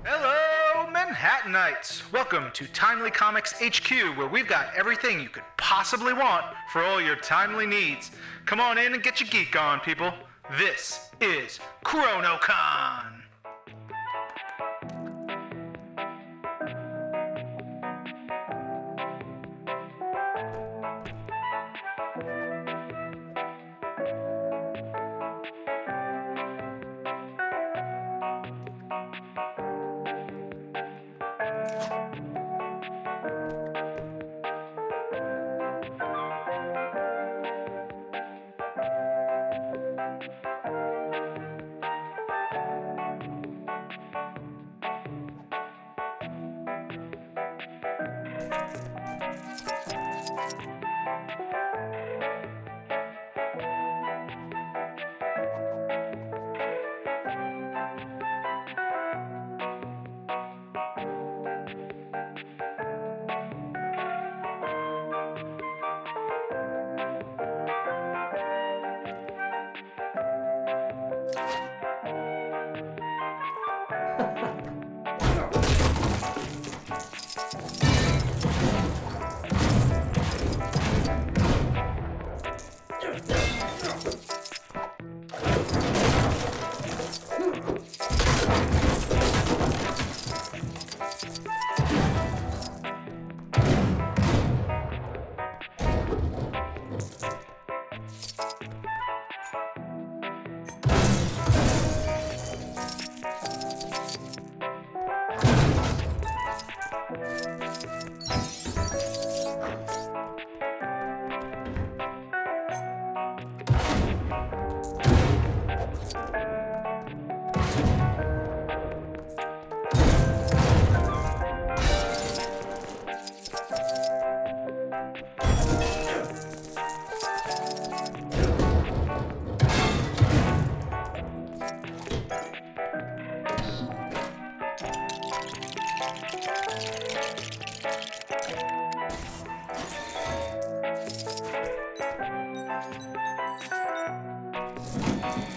Hello, Manhattanites! Welcome to Timely Comics HQ, where we've got everything you could possibly want for all your timely needs. Come on in and get your geek on, people. This is ChronoCon!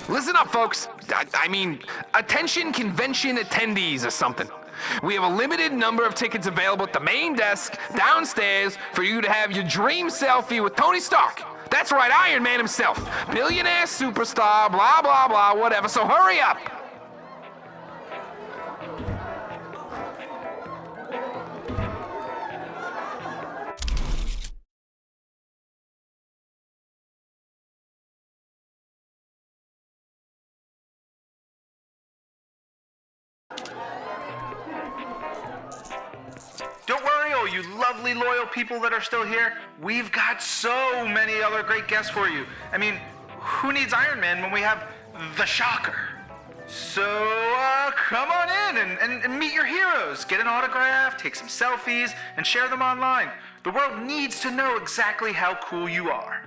Listen up, folks. I mean, attention convention attendees or something. We have a limited number of tickets available at the main desk downstairs for you to have your dream selfie with Tony Stark. That's right, Iron Man himself. Billionaire superstar, blah, blah, blah, whatever. So hurry up. Don't lovely, loyal people that are still here, we've got so many other great guests for you. I mean, who needs Iron Man when we have the Shocker? So, come on in and meet your heroes. Get an autograph, take some selfies, and share them online. The world needs to know exactly how cool you are.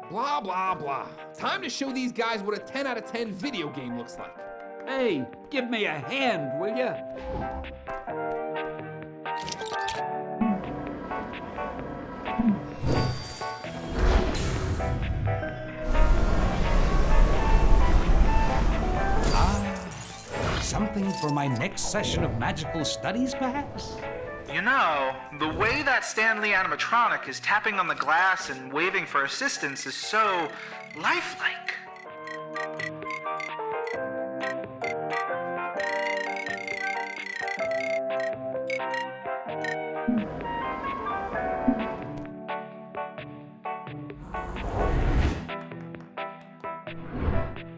Blah, blah, blah. Time to show these guys what a 10 out of 10 video game looks like. Hey, give me a hand, will ya? Something for my next session of magical studies, perhaps? You know, the way that Stanley animatronic is tapping on the glass and waving for assistance is so lifelike.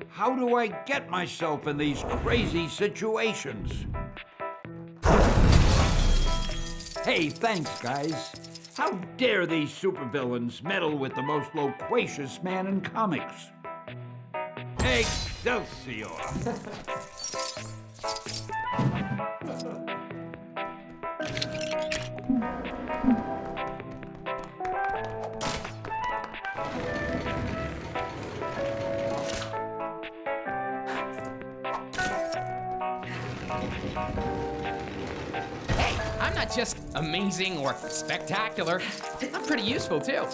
How do I get myself in these crazy situations? Hey, thanks, guys. How dare these supervillains meddle with the most loquacious man in comics? Excelsior! Hey, I'm not just amazing or spectacular. I'm pretty useful, too.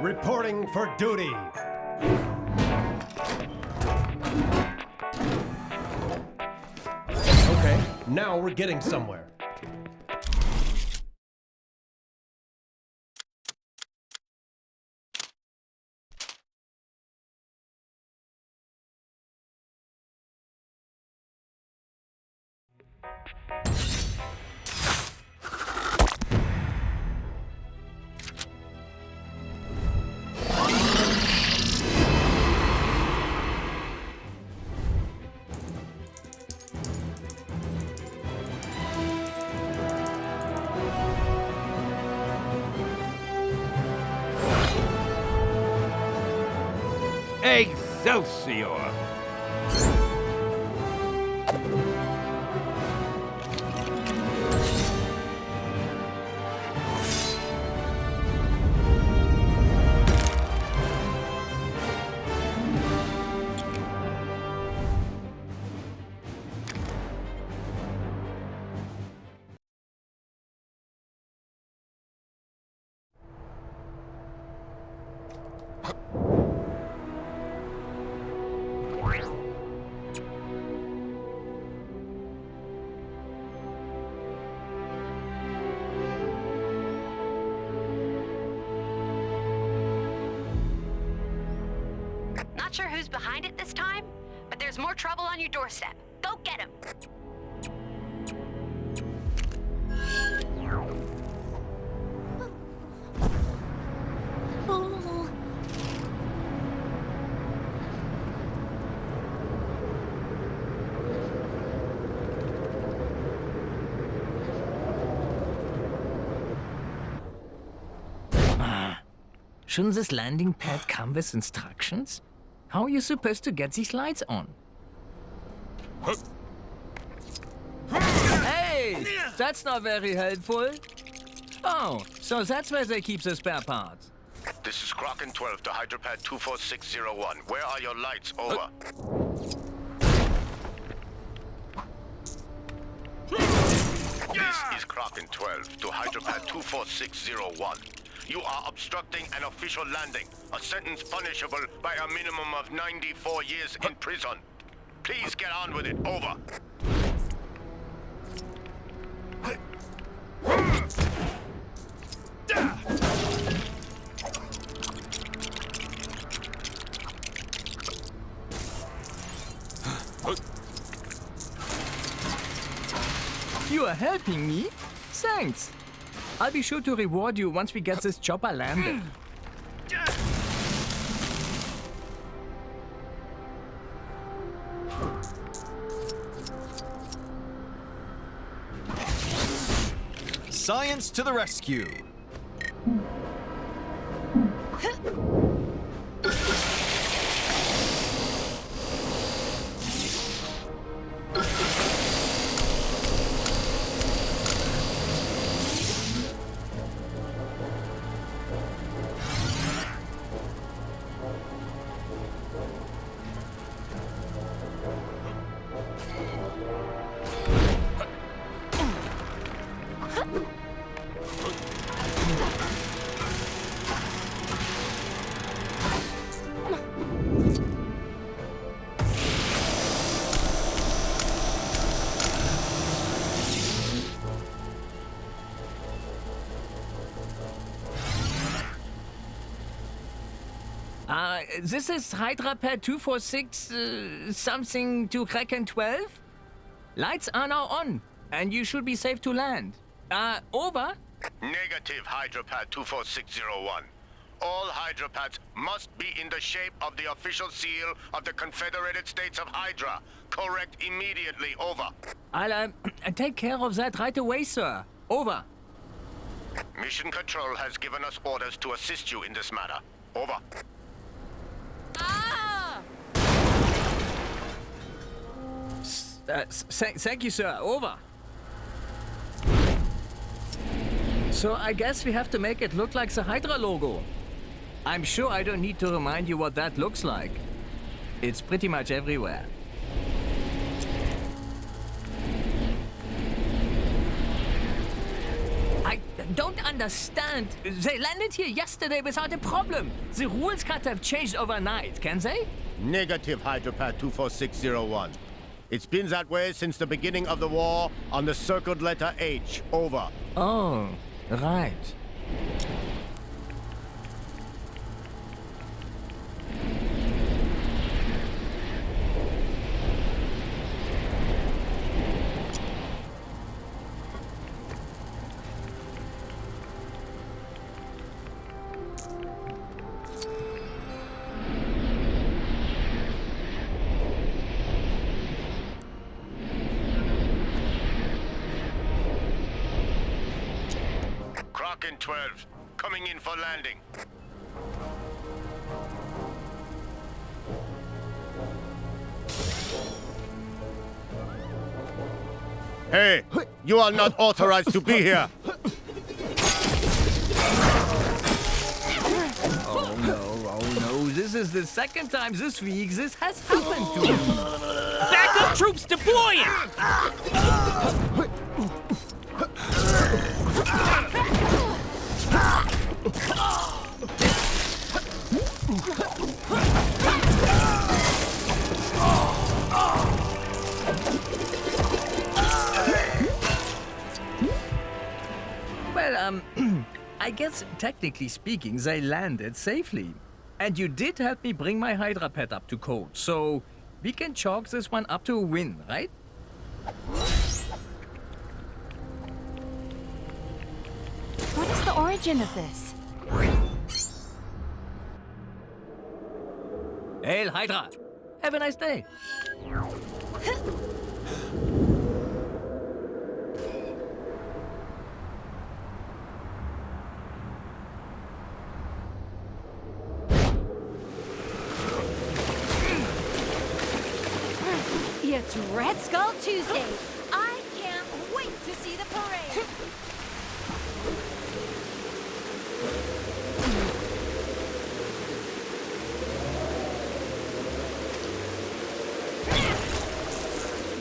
Reporting for duty. Okay, now we're getting somewhere. Excelsior! Not sure who's behind it this time, but there's more trouble on your doorstep. Go get him. Shouldn't this landing pad come with instructions? How are you supposed to get these lights on? Hey! That's not very helpful. Oh, so that's where they keep the spare parts. This is Kraken 12 to Hydra Pad 24601. Where are your lights? Over. This is Kraken 12 to Hydra Pad 24601. You are obstructing an official landing, a sentence punishable by a minimum of 94 years in prison. Please get on with it. Over. You are helping me? Thanks. I'll be sure to reward you once we get this chopper landed. Science to the rescue. This is Hydra Pad 246, something to Kraken 12? Lights are now on, and you should be safe to land. Over? Negative, Hydra Pad 24601. All Hydra Pads must be in the shape of the official seal of the Confederated States of Hydra. Correct immediately. Over. I'll take care of that right away, sir. Over. Mission Control has given us orders to assist you in this matter. Over. Thank you, sir. Over. So I guess we have to make it look like the Hydra logo. I'm sure I don't need to remind you what that looks like. It's pretty much everywhere. I don't understand. They landed here yesterday without a problem. The rules can't have changed overnight, can they? Negative, Hydra Pad 24601. It's been that way since the beginning of the war on the circled letter H. Over. Oh, right. Kraken 12, coming in for landing. Hey, you are not authorized to be here. Oh no, this is the second time this week this has happened to me. Backup troops deploying! Well, I guess technically speaking, they landed safely. And you did help me bring my Hydra pet up to code, so we can chalk this one up to a win, right? What is the origin of this? Hail Hydra! Have a nice day! It's Red Skull Tuesday. I can't wait to see the parade.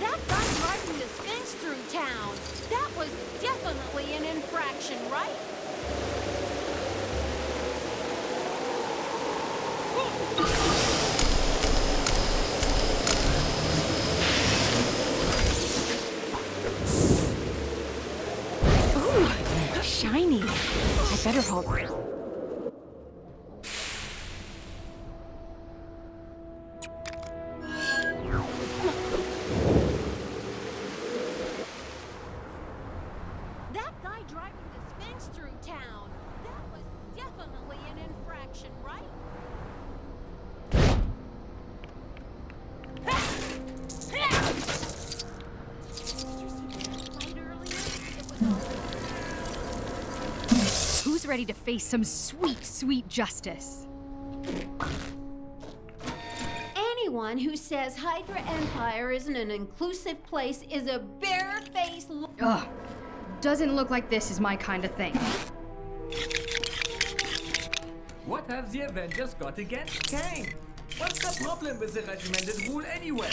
That guy riding the Sphinx through town, that was definitely an infraction, right? better hold. That guy driving the Sphinx through town, that was definitely an infraction, right? Who's ready to face some sweet, sweet justice? Anyone who says Hydra Empire isn't an inclusive place is a bare-faced Ugh. Doesn't look like this is my kind of thing. What have the Avengers got against Kang? What's the problem with the regimented rule anyway?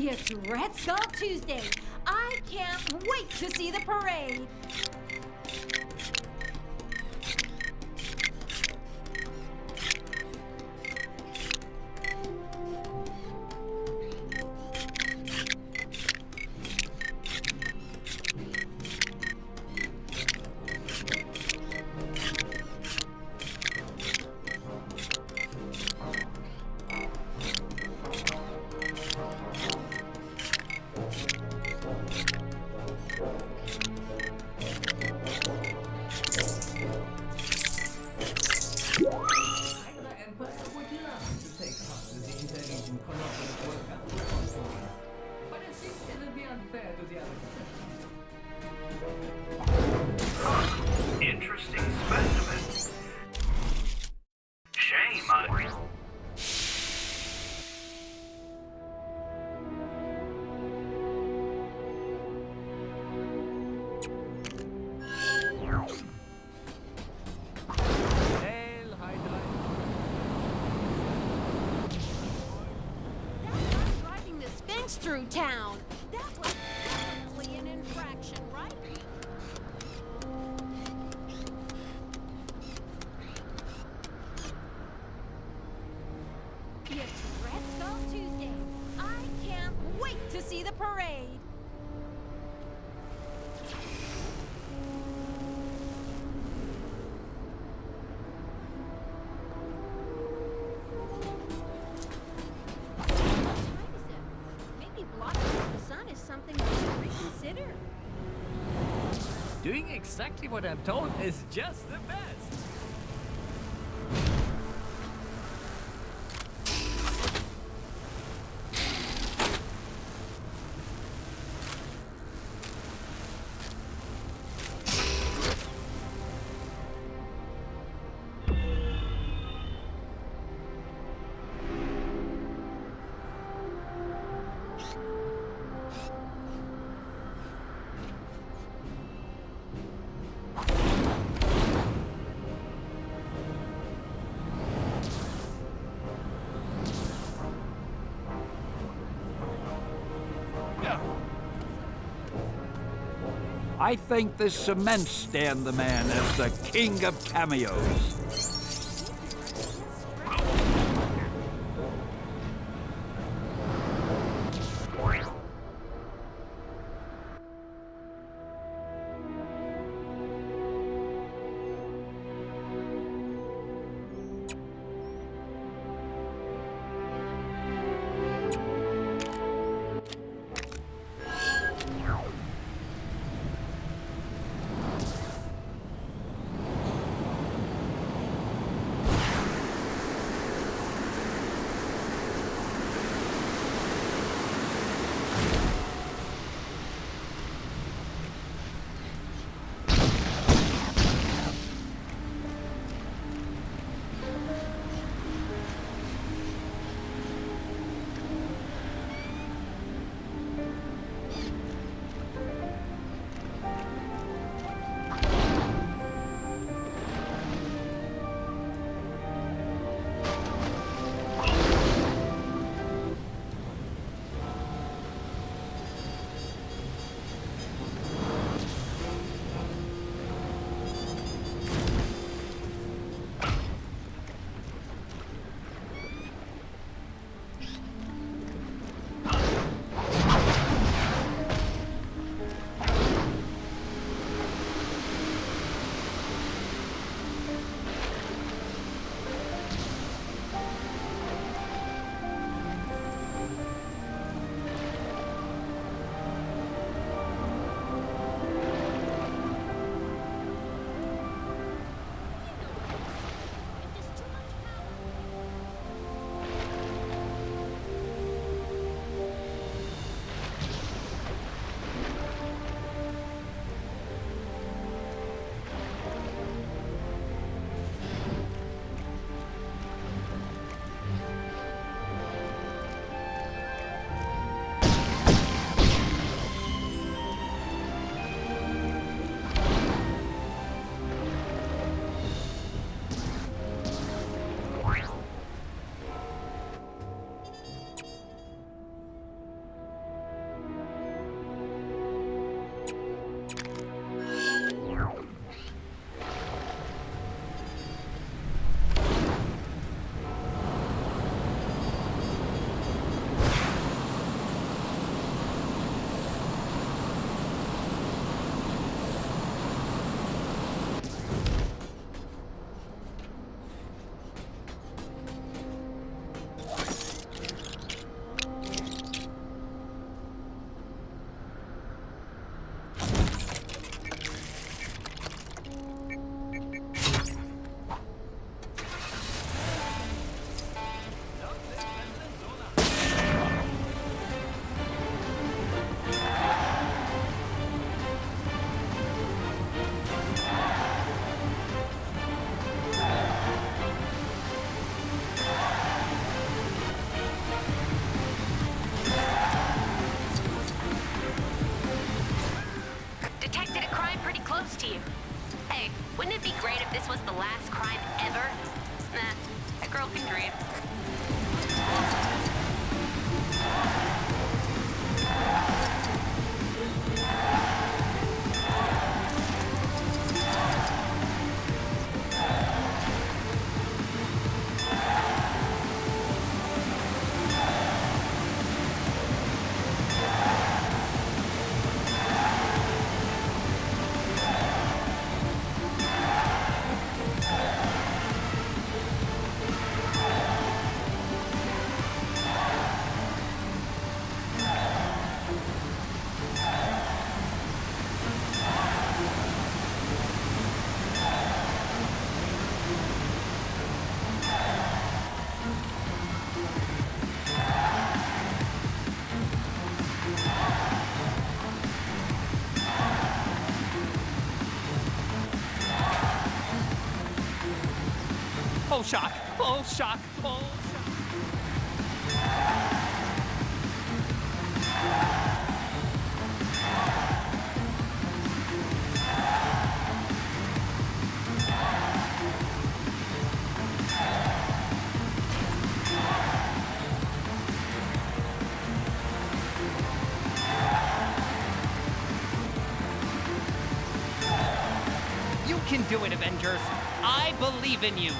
It's Red Skull Tuesday. I can't wait to see the parade. Hydra Empire would love to take part in the intelligent collaborative Wakanda. But it seems it would be unfair to the other. Interesting specimen. Shame, Hail Hydra. That guy driving the Sphinx through town, that was definitely an infraction, right? It's Red Skull Tuesday. I can't wait to see the parade. What time is it? Maybe blocking out the sun is something we should reconsider. Doing exactly what I'm told is just the best. I think this cements Stan the Man as the king of cameos. a girl can dream. Full shock, full shock, full shock. You can do it, Avengers. I believe in you.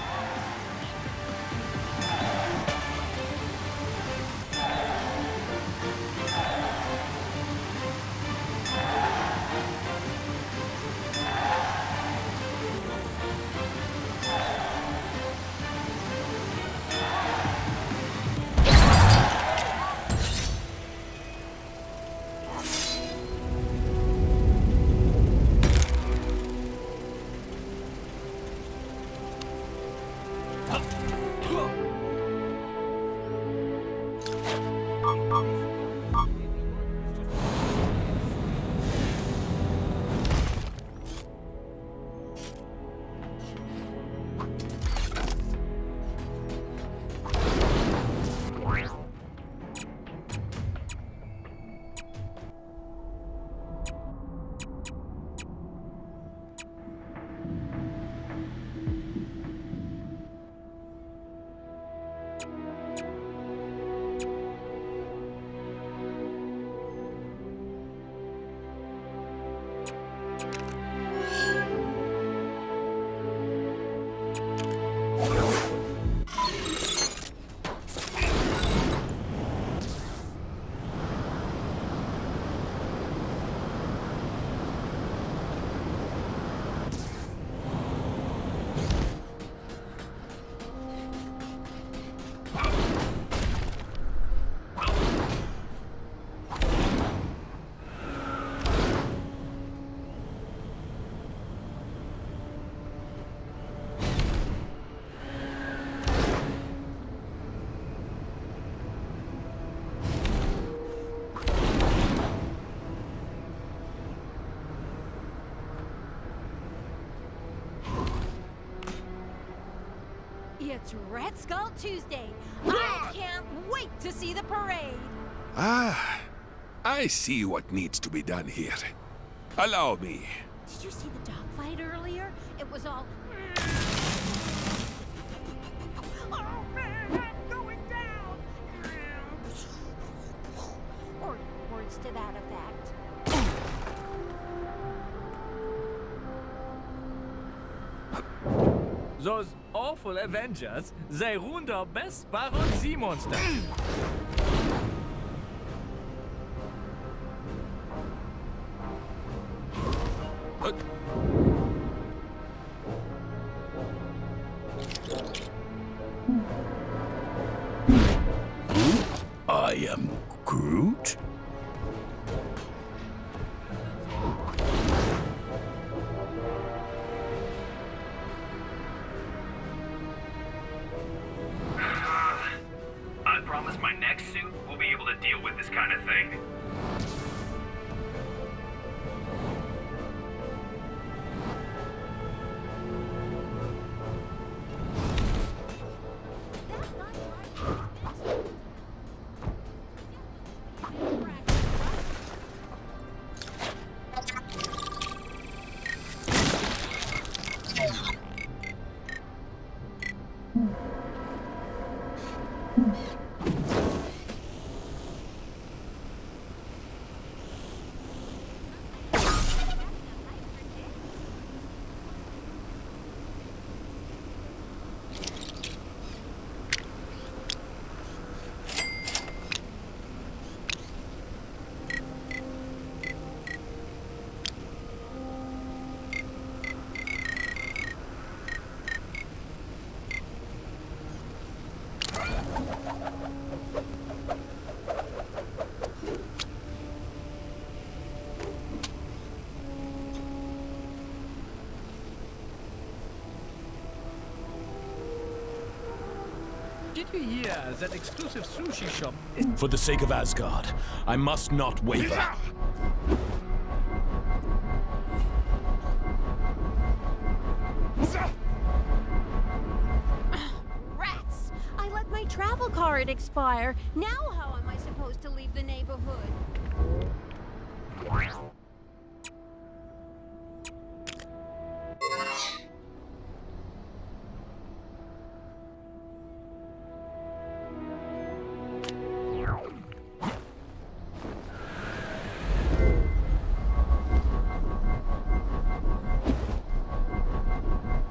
It's Red Skull Tuesday. I can't wait to see the parade. Ah, I see what needs to be done here. Allow me. Did you see the dogfight earlier? It was all... Oh man, I'm going down! Or words to that effect. Those awful Avengers, they ruined our best Baron Simon statue. I am Groot? I promise my next suit will be able to deal with this kind of thing. Did you hear that exclusive sushi shop? For the sake of Asgard, I must not waver. Rats! I let my travel card expire. Now how am I supposed to leave the neighborhood?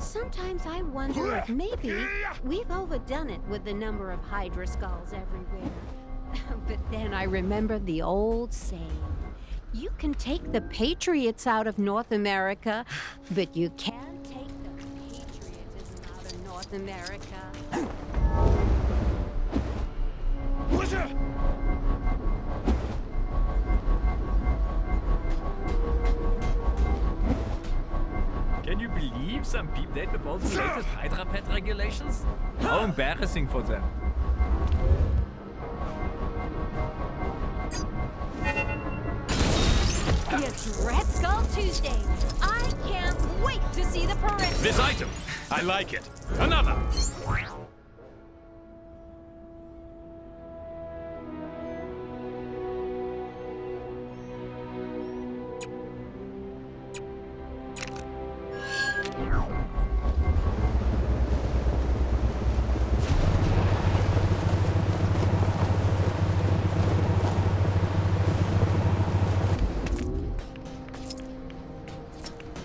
Sometimes I wonder if maybe we've overdone it with the number of Hydra skulls everywhere. But then I remember the old saying. You can take the patriots out of North America, but you can't take the patriotism out of North America. Can you believe some peep date with all the latest Hydra pet regulations? How embarrassing for them. It's Red Skull Tuesday. I can't wait to see the parade. This item, I like it. Another.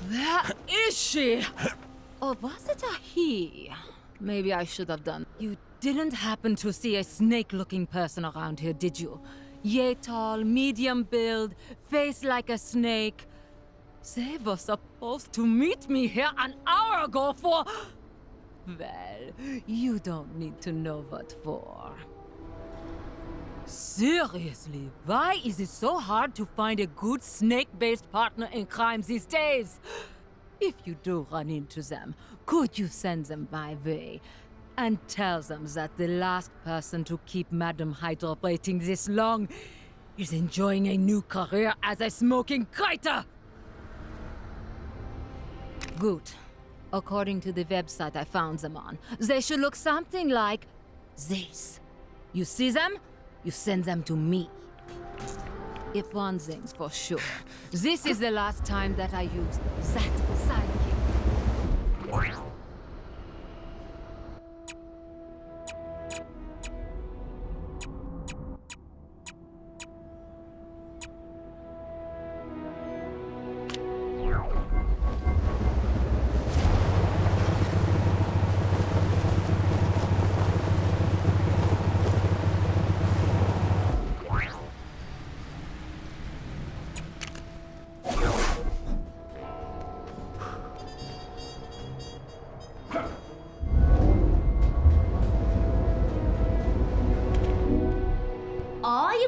Where is she? Or was it a he? Maybe I should have done. You didn't happen to see a snake-looking person around here, did you? Yay tall, medium build, face like a snake. They were supposed to meet me here an hour ago for... Well, you don't need to know what for. Seriously, why is it so hard to find a good snake-based partner in crime these days? If you do run into them, could you send them my way? And tell them that the last person to keep Madam Hydra waiting this long is enjoying a new career as a smoking crater! Good. According to the website I found them on, they should look something like this. You see them? You send them to me. If one thing's for sure, this is the last time that I used that sidekick.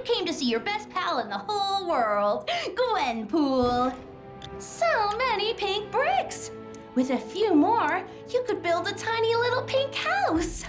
Came to see your best pal in the whole world, Gwenpool. So many pink bricks. With a few more, you could build a tiny little pink house.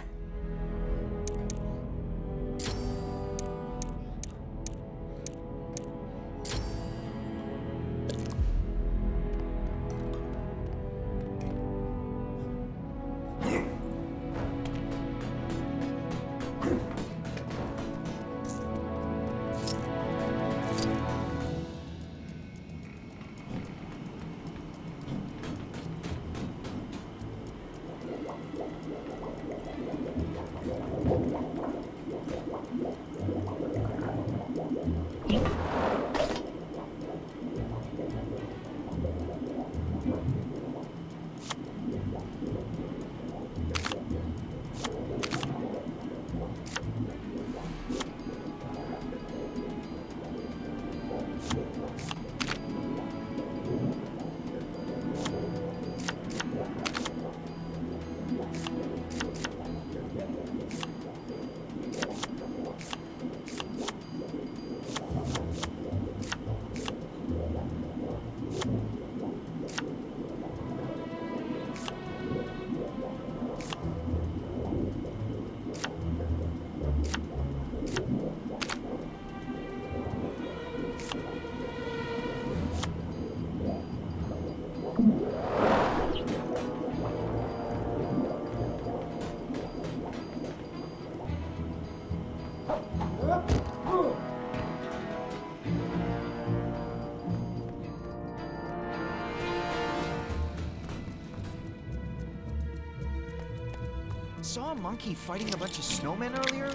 Saw a monkey fighting a bunch of snowmen earlier?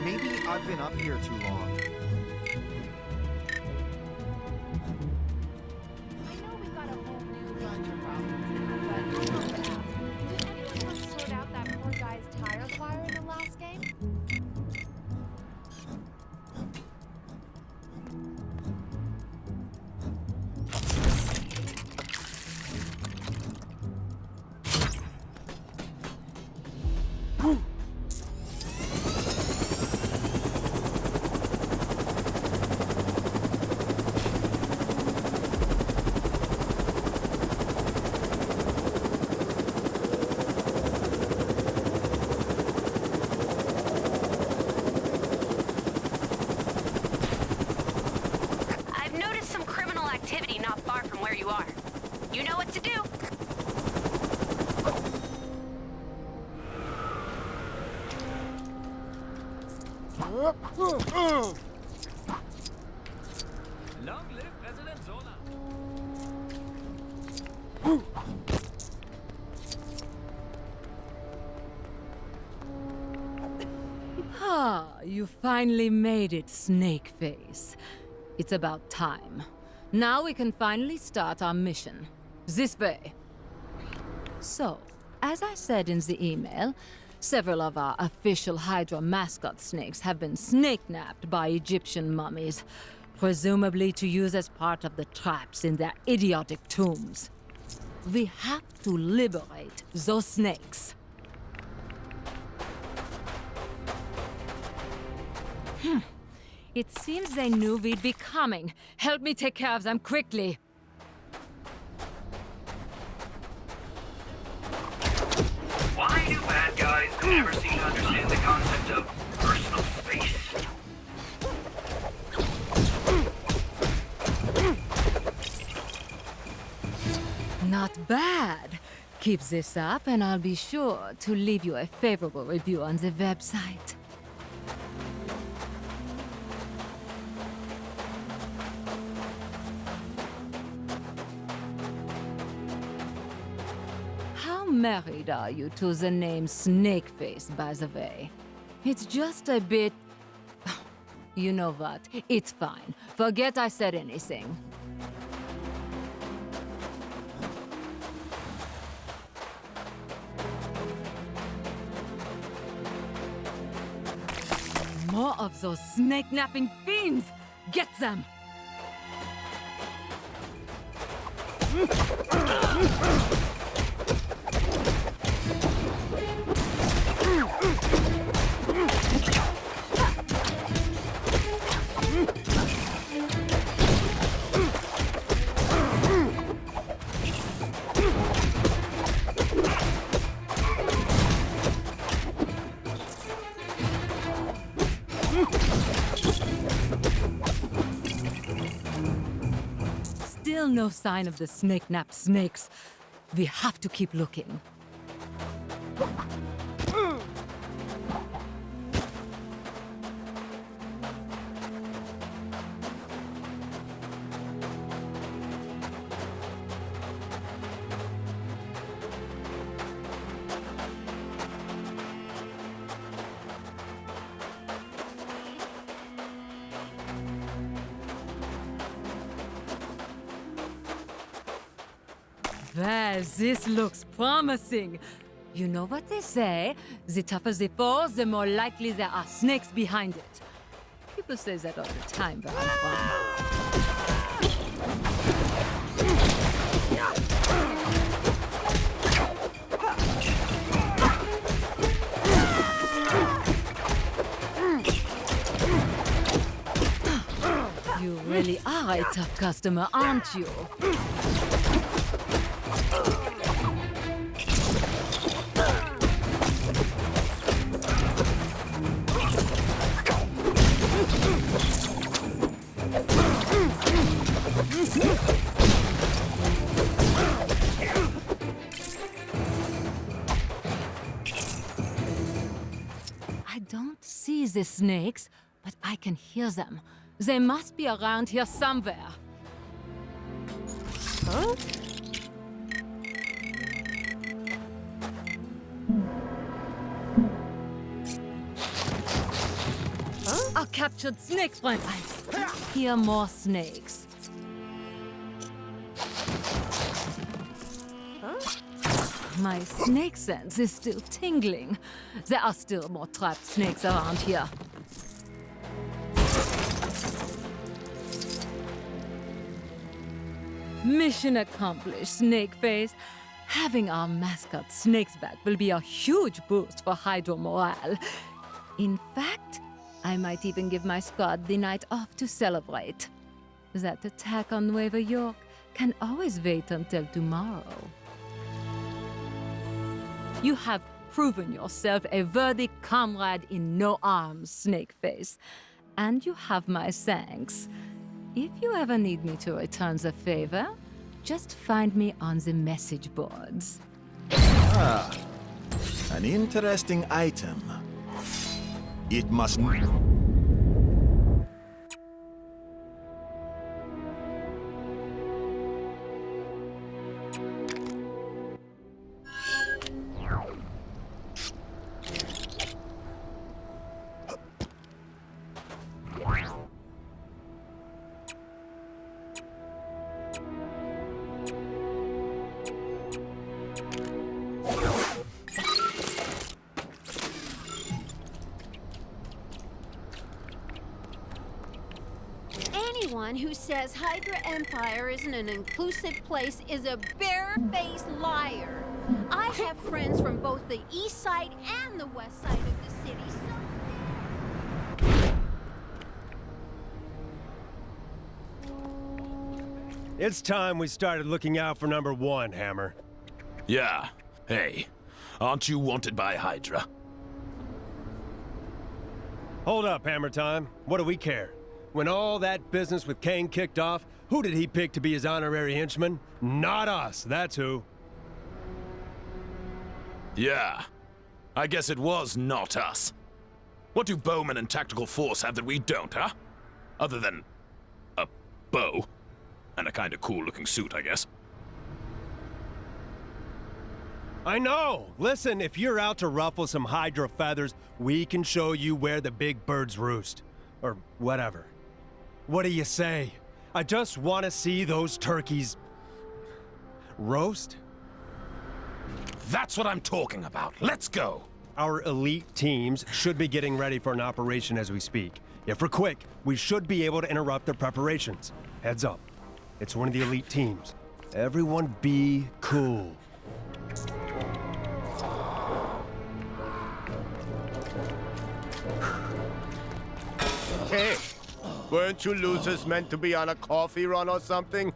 Maybe I've been up here too long. I know we've got a whole new bunch of problems, but I have to ask, did anyone sort out that poor guy's tire fire in the last game? I've noticed some criminal activity not far from where you are. You know what to do. Long live President Zola! Ah, you finally made it, Snakeface. It's about time. Now we can finally start our mission. This way. So, as I said in the email, several of our official Hydra mascot snakes have been snake-napped by Egyptian mummies, presumably to use as part of the traps in their idiotic tombs. We have to liberate those snakes. It seems they knew we'd be coming. Help me take care of them quickly. Why do bad guys never seem to understand the concept of personal space? Not bad. Keep this up and I'll be sure to leave you a favorable review on the website. How married are you to the name Snakeface, by the way? It's just a bit... You know what? It's fine. Forget I said anything. More of those snake-napping fiends! Get them! Still no sign of the snake-napped snakes. We have to keep looking. Well, this looks promising. You know what they say? The tougher the foe, the more likely there are snakes behind it. People say that all the time, but I'm fine. You really are a tough customer, aren't you? I don't see the snakes, but I can hear them. They must be around here somewhere. Huh? A captured snake friend. I hear more snakes. My snake sense is still tingling. There are still more trapped snakes around here. Mission accomplished, Snakeface. Having our mascot Snakes back will be a huge boost for Hydra morale. In fact, I might even give my squad the night off to celebrate. That attack on Nueva York can always wait until tomorrow. You have proven yourself a worthy comrade in no arms, Snakeface. And you have my thanks. If you ever need me to return the favor, just find me on the message boards. Ah, an interesting item. It must... Anyone who says Hydra Empire isn't an inclusive place is a bare-faced liar. I have friends from both the east side and the west side of the city, so... It's time we started looking out for number one, Hammer. Yeah. Hey, aren't you wanted by Hydra? Hold up, Hammer time. What do we care? When all that business with Kane kicked off, who did he pick to be his honorary henchman? Not us, that's who. Yeah. I guess it was not us. What do Bowman and Tactical Force have that we don't, huh? Other than... a bow. And a kinda cool-looking suit, I guess. I know! Listen, if you're out to ruffle some Hydra feathers, we can show you where the big birds roost. Or whatever. What do you say? I just want to see those turkeys... roast? That's what I'm talking about. Let's go! Our elite teams should be getting ready for an operation as we speak. If we're quick, we should be able to interrupt their preparations. Heads up. It's one of the elite teams. Everyone be cool. Hey, weren't you losers meant to be on a coffee run or something?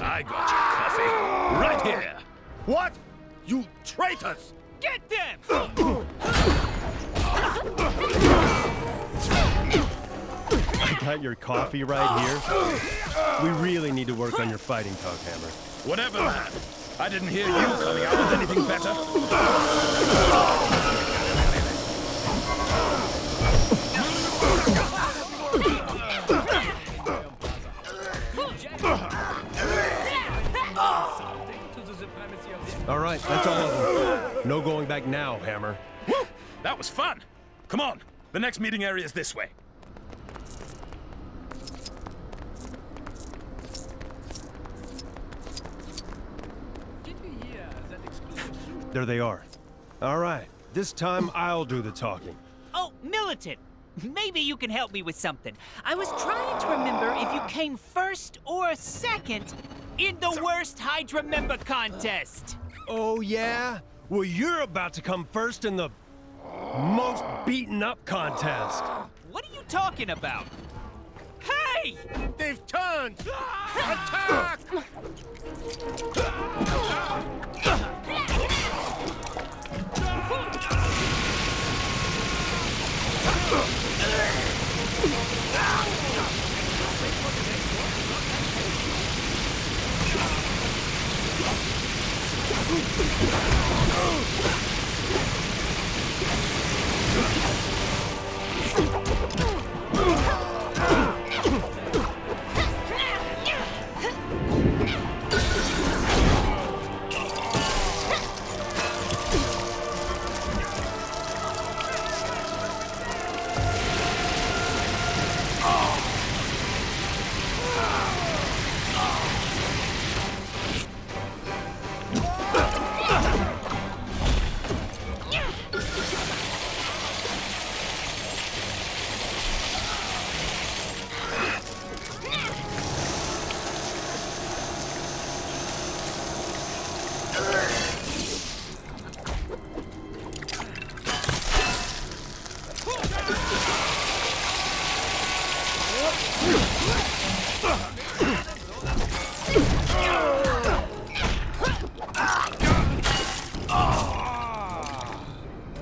I got your coffee. Right here. What? You traitors! Get them! I got your coffee right here. We really need to work on your fighting talk, Hammer. Whatever, man. I didn't hear you coming out with anything better. All right, that's all of them. No going back now, Hammer. Woo! That was fun. Come on. The next meeting area is this way. There they are. All right, this time I'll do the talking. Oh, Militant! Maybe you can help me with something. I was trying to remember if you came first or second in the worst Hydra member contest. Oh, yeah? Well, you're about to come first in the most beaten up contest. What are you talking about? Hey! They've turned! Attack!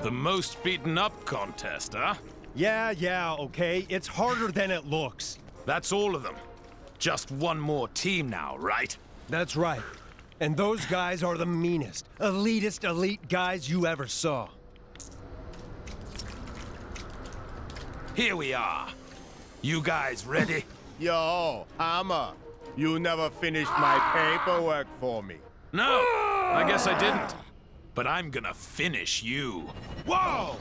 The most beaten up contest, huh? Yeah, okay. It's harder than it looks. That's all of them. Just one more team now, right? That's right. And those guys are the meanest, elitist elite guys you ever saw. Here we are. You guys ready? Yo, Hammer, you never finished my paperwork for me. No, I guess I didn't. But I'm gonna finish you. Whoa!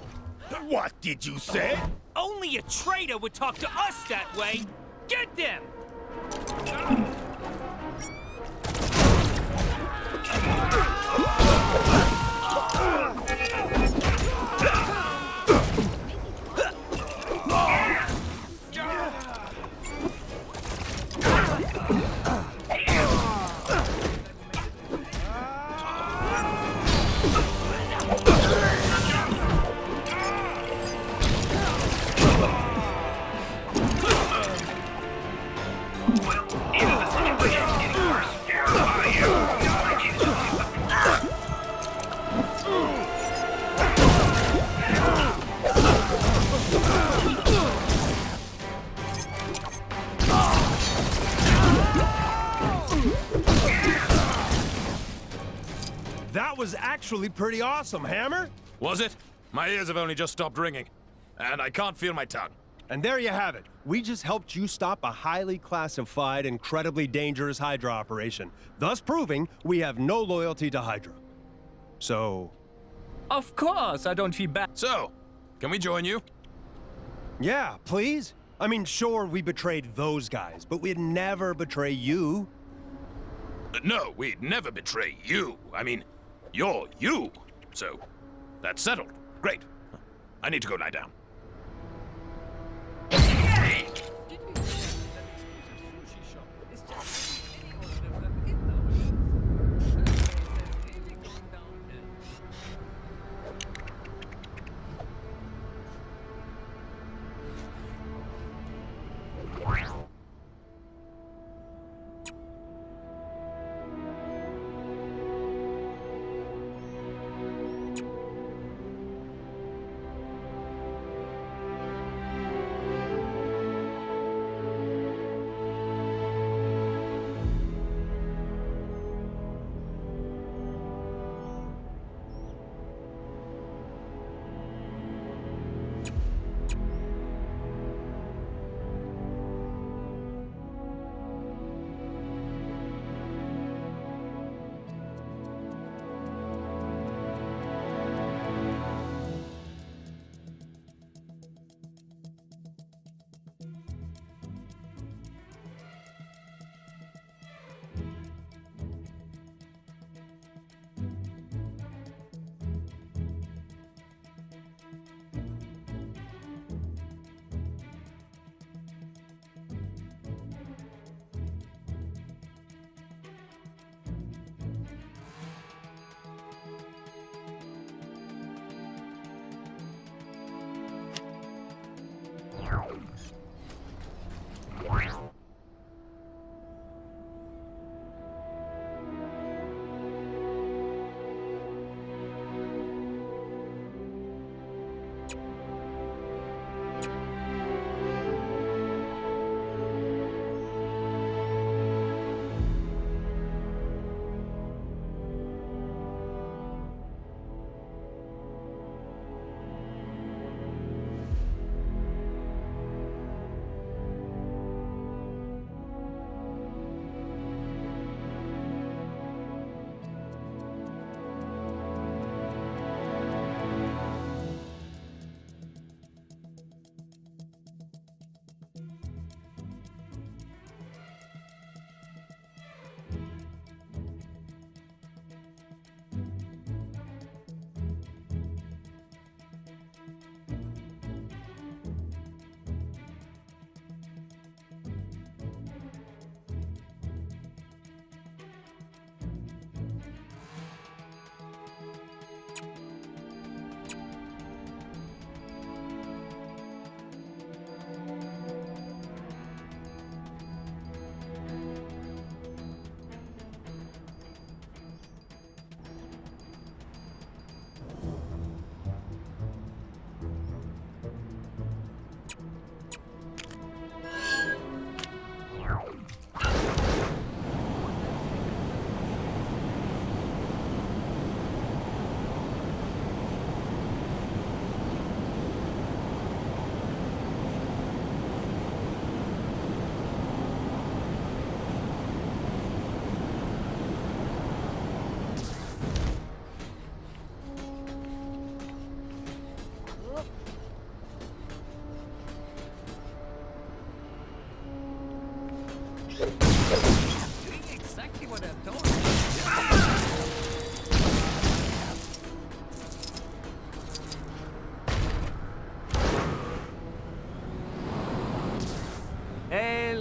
What did you say? Only a traitor would talk to us that way. Get them! That was actually pretty awesome, Hammer. Was it? My ears have only just stopped ringing. And I can't feel my tongue. And there you have it. We just helped you stop a highly classified, incredibly dangerous Hydra operation, thus proving we have no loyalty to Hydra. So... Of course, I don't feel bad. So, can we join you? Yeah, please. I mean, sure, we betrayed those guys, but we'd never betray you. No, we'd never betray you. I mean, you're you. So, that's settled. Great. I need to go lie down.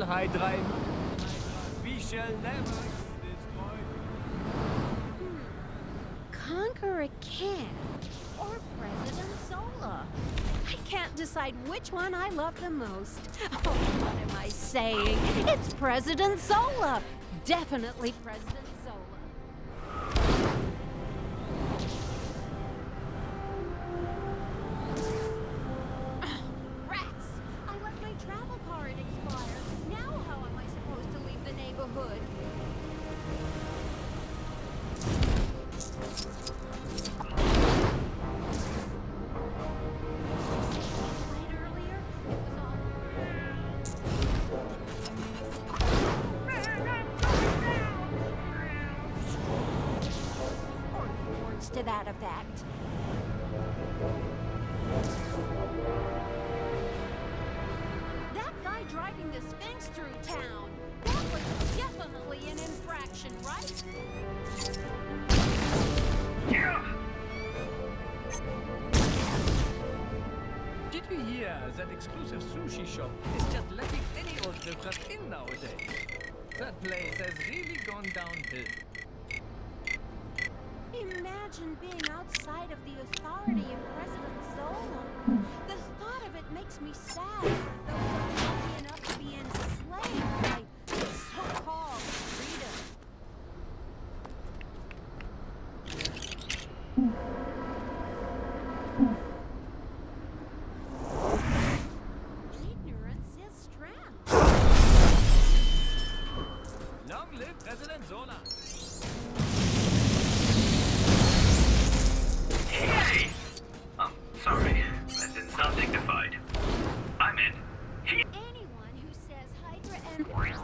Hydra. We shall never destroy. Conquer a can or President Zola. I can't decide which one I love the most. Oh, what am I saying? It's President Zola. Definitely President Zola. Rats! I let my travel card expire. Now how am I supposed to leave the neighborhood? To that effect. That guy driving the Sphinx through town, that was definitely an infraction, right? Did you hear that exclusive sushi shop is just letting any old riffraff in nowadays? That place has really gone downhill. Imagine being outside of the authority of President Zola. The thought of it makes me sad for those unlucky enough to be enslaved by so-called freedom. Ignorance is strength. Long live President Zola! Hey! Sorry. That is not dignified. I meant... Anyone who says Hydra Empire...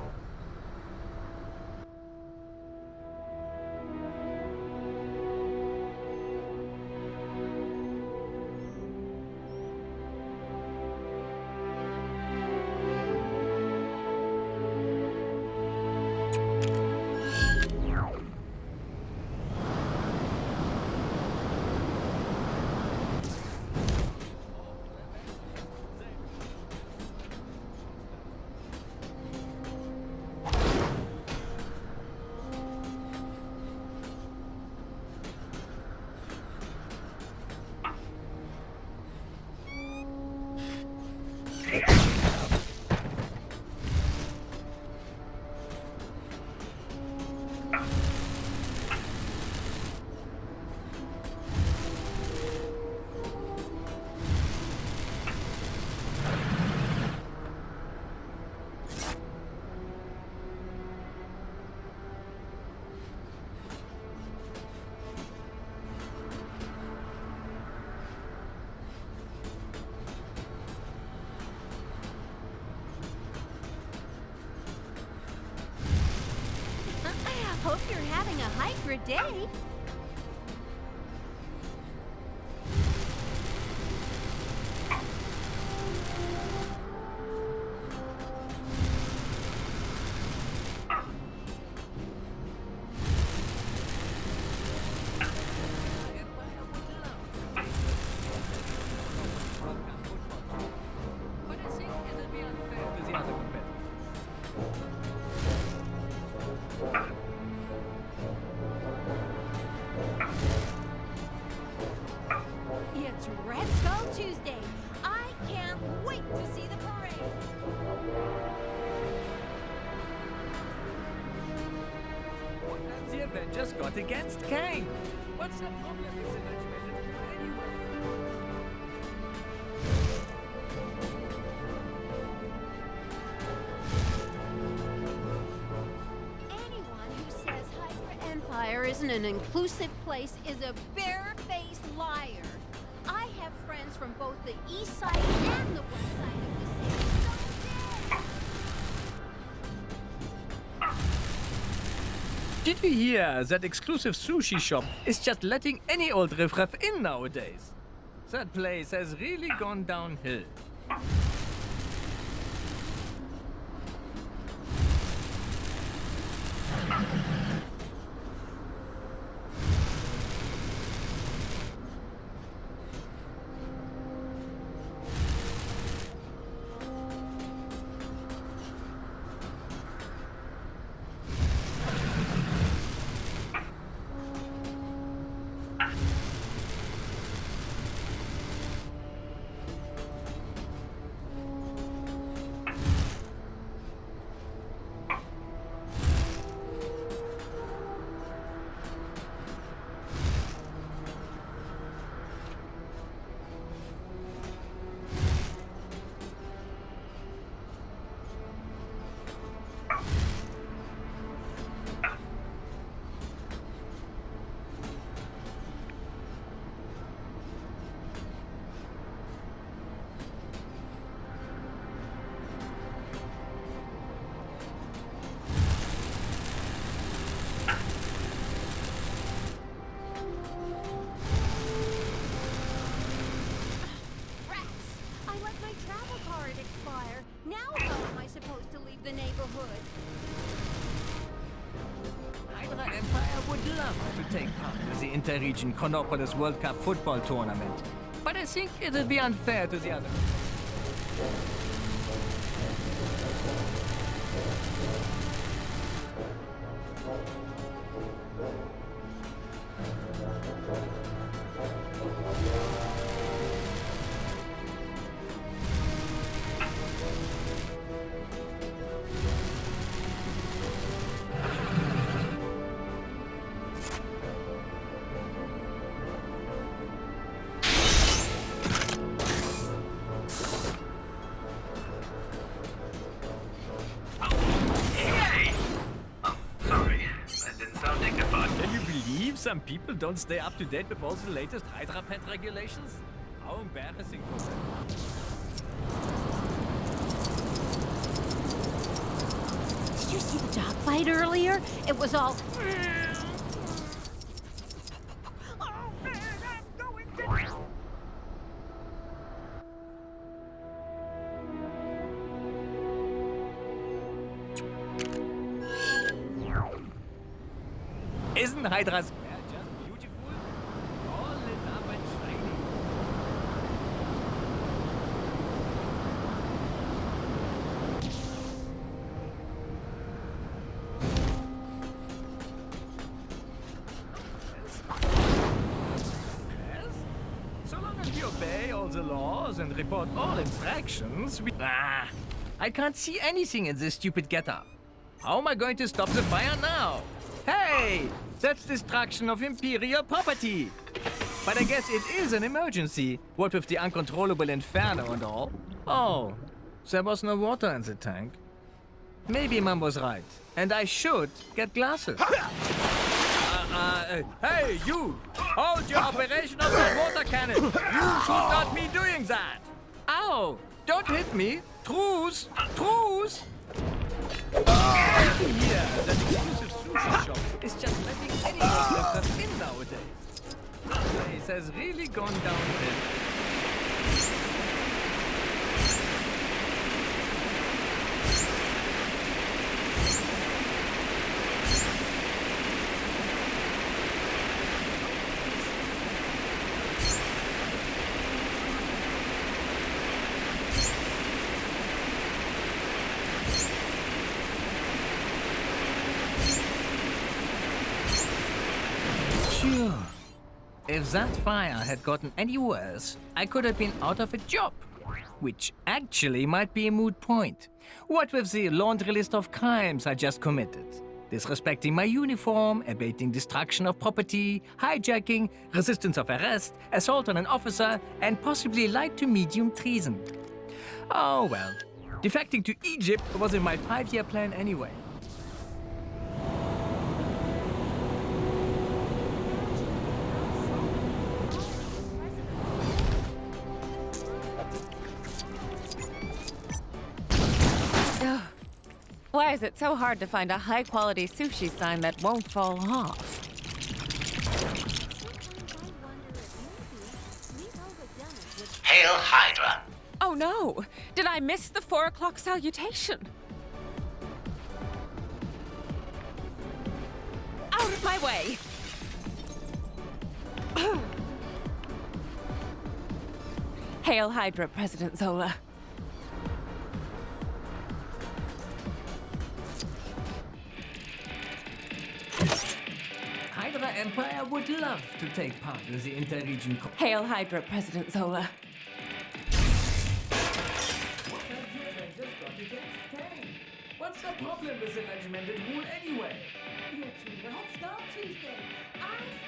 Hope you're having a Hydra day. But I think it'll be unfair to the other competitors. It's Red Skull Tuesday. I can't wait to see the parade. What have the Avengers got against Kang? What's the problem with evacuated anyway? Anyone who says Hydra Empire isn't an inclusive place is a bare-faced liar. I have friends from both the east side and the west side of the city. Did you hear that exclusive sushi shop is just letting any old riffraff in nowadays? That place has really gone downhill. travel card expire. Now how am I supposed to leave the neighborhood? Hydra Empire would love to take part in the Interregion Chronopolis World Cup football tournament, but I think it would be unfair to the others. Some people don't stay up to date with all the latest Hydra pet regulations? How embarrassing for them. Did you see the dogfight earlier? It was all... Isn't Hydra's hair just beautiful? All lit up and shiny. Yes? So long as we obey all the laws and report all infractions, we... I can't see anything in this stupid getup. How am I going to stop the fire now? Hey! That's destruction of Imperial property! But I guess it is an emergency, what with the uncontrollable inferno and all. Oh, there was no water in the tank. Maybe Mom was right, and I should get glasses. Hey, you! Hold your operation of that water cannon! You should not be doing that! Ow! Don't hit me! Truce! Truce! Yeah, that exclusive sushi shop is just letting anyone else in nowadays. The place has really gone downhill. Sure. If that fire had gotten any worse, I could have been out of a job. Which actually might be a moot point. What with the laundry list of crimes I just committed? Disrespecting my uniform, abating destruction of property, hijacking, resistance of arrest, assault on an officer, and possibly light to medium treason. Oh well. Defecting to Egypt was in my 5-year plan anyway. Why is it so hard to find a high-quality sushi sign that won't fall off? Hail Hydra! Oh no! Did I miss the 4 o'clock salutation? Out of my way! Hail Hydra, President Zola. Hydra Empire would love to take part in the Interregion. Hail Hydra, President Zola. What's the problem with the regimented rule anyway? It's Red Skull Tuesday. I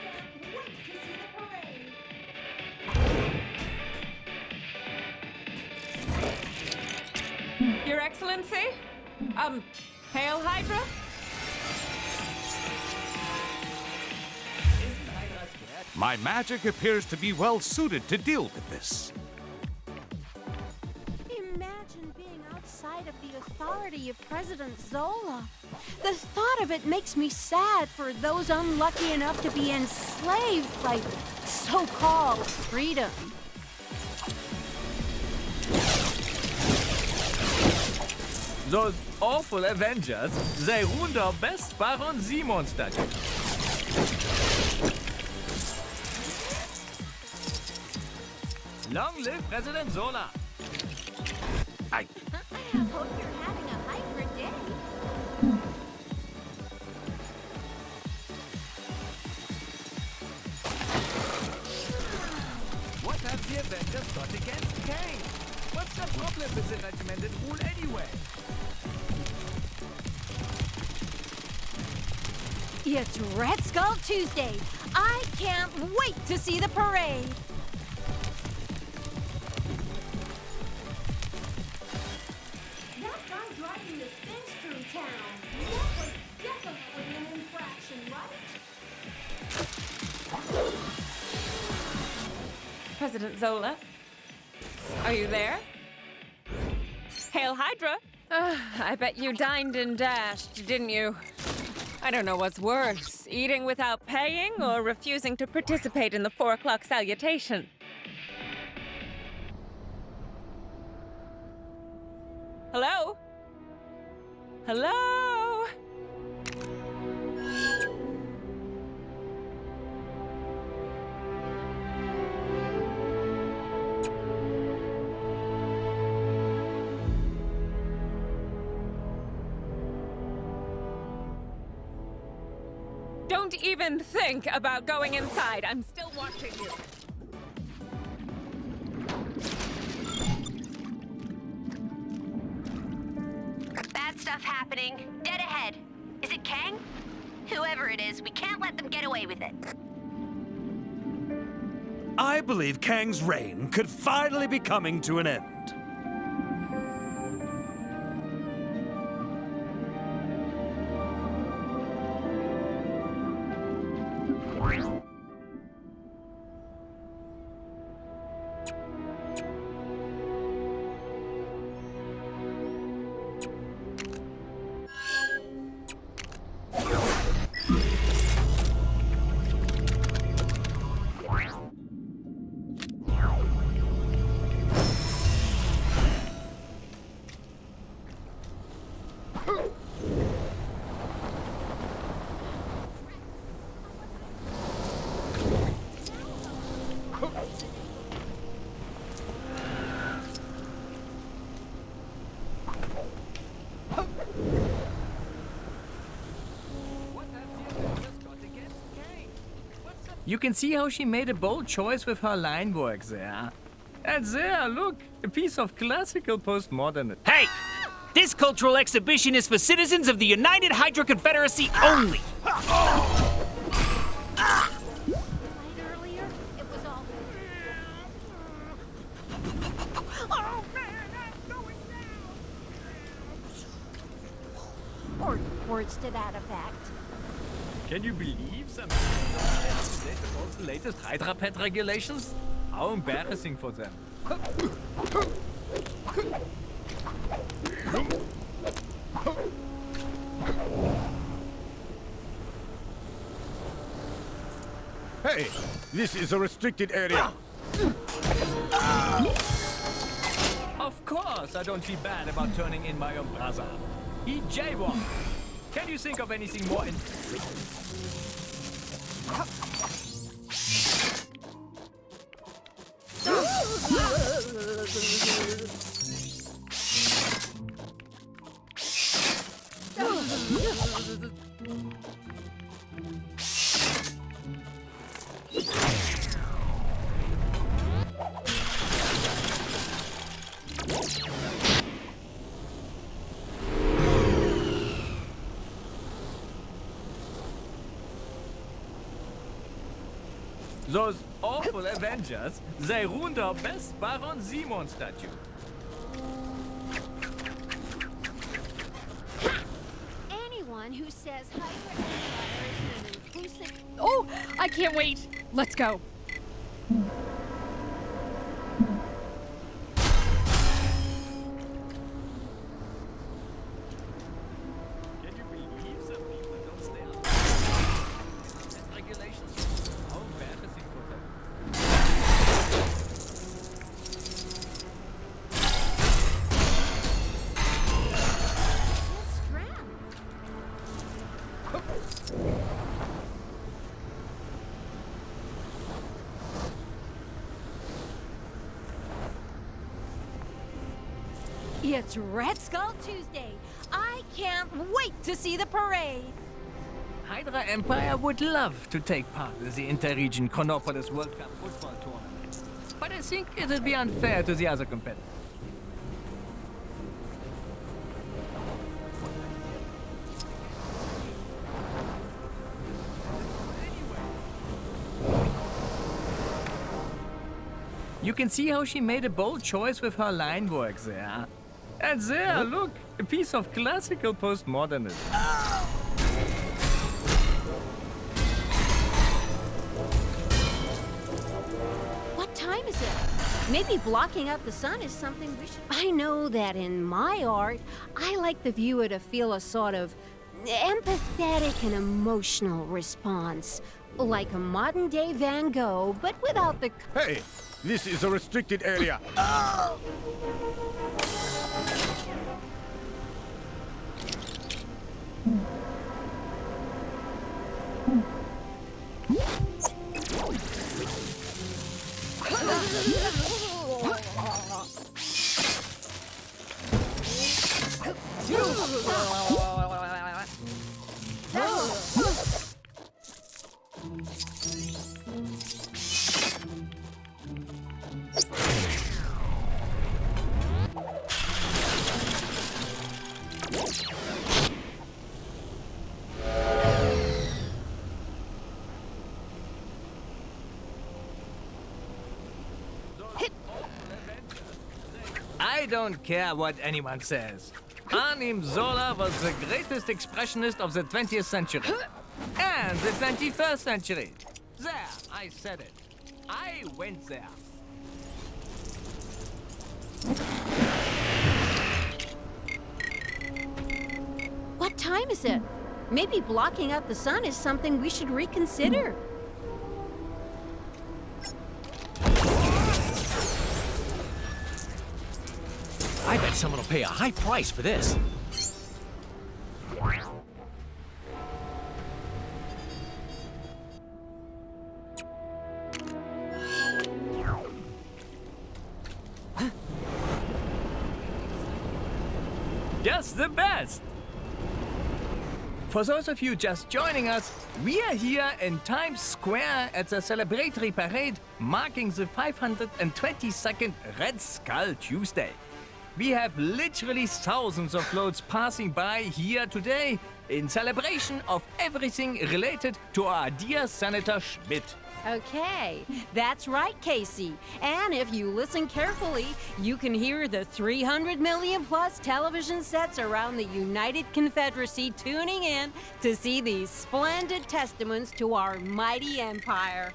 can't wait to see the parade. Your Excellency? Hail Hydra? My magic appears to be well suited to deal with this. Imagine being outside of the authority of President Zola. The thought of it makes me sad for those unlucky enough to be enslaved by so-called freedom. Those awful Avengers, they ruined our best Baron Simon statue. Long live President Zola! I hope you're having a Hydra day. What have the Avengers got against Kang? What's the problem with the regimented rule anyway? It's Red Skull Tuesday. I can't wait to see the parade. That guy driving the Sphinx through town. That was definitely an infraction, right? President Zola? Are you there? Hail Hydra! I bet you dined and dashed, didn't you? I don't know what's worse, eating without paying or refusing to participate in the 4 o'clock salutation. Hello? Hello? Don't even think about going inside. I'm still watching you. Bad stuff happening. Dead ahead. Is it Kang? Whoever it is, we can't let them get away with it. I believe Kang's reign could finally be coming to an end. You can see how she made a bold choice with her line work there. And there, look, a piece of classical postmodern. Hey! This cultural exhibition is for citizens of the United Hydra Confederacy only! Earlier, it was all... Oh, man, I'm going down! Or words to that effect. Can you believe some the latest Hydra pet regulations? How embarrassing for them. Hey, this is a restricted area. Of course I don't feel bad about turning in my own brother. He jaywalked. Can you think of anything more Those awful Avengers, they ruined our best Baron Simon statue. Anyone who says Hydra Empire is an inclusive... Oh, I can't wait. Let's go. Can you believe some people don't stay up? Regulations. How embarrassing for them. It's Red Skull Tuesday. I can't wait to see the parade. Hydra Empire would love to take part in the Interregion Chronopolis World Cup football tournament. But I think it would be unfair to the other competitors. You can see how she made a bold choice with her line work there. And there, look, a piece of classical postmodernism. What time is it? Maybe blocking out the sun is something we should... I know that in my art, I like the viewer to feel a sort of empathetic and emotional response. Like a modern-day Van Gogh, but without the... Hey! This is a restricted area. I don't care what anyone says. Arnim Zola was the greatest expressionist of the 20th century. And the 21st century. There, I said it. I went there. What time is it? Maybe blocking out the sun is something we should reconsider. I bet someone will pay a high price for this. Just the best! For those of you just joining us, we are here in Times Square at the celebratory parade marking the 522nd Red Skull Tuesday. We have literally thousands of floats passing by here today in celebration of everything related to our dear Senator Schmidt. Okay, that's right, Casey. And if you listen carefully, you can hear the 300 million plus television sets around the United Confederacy tuning in to see these splendid testaments to our mighty empire.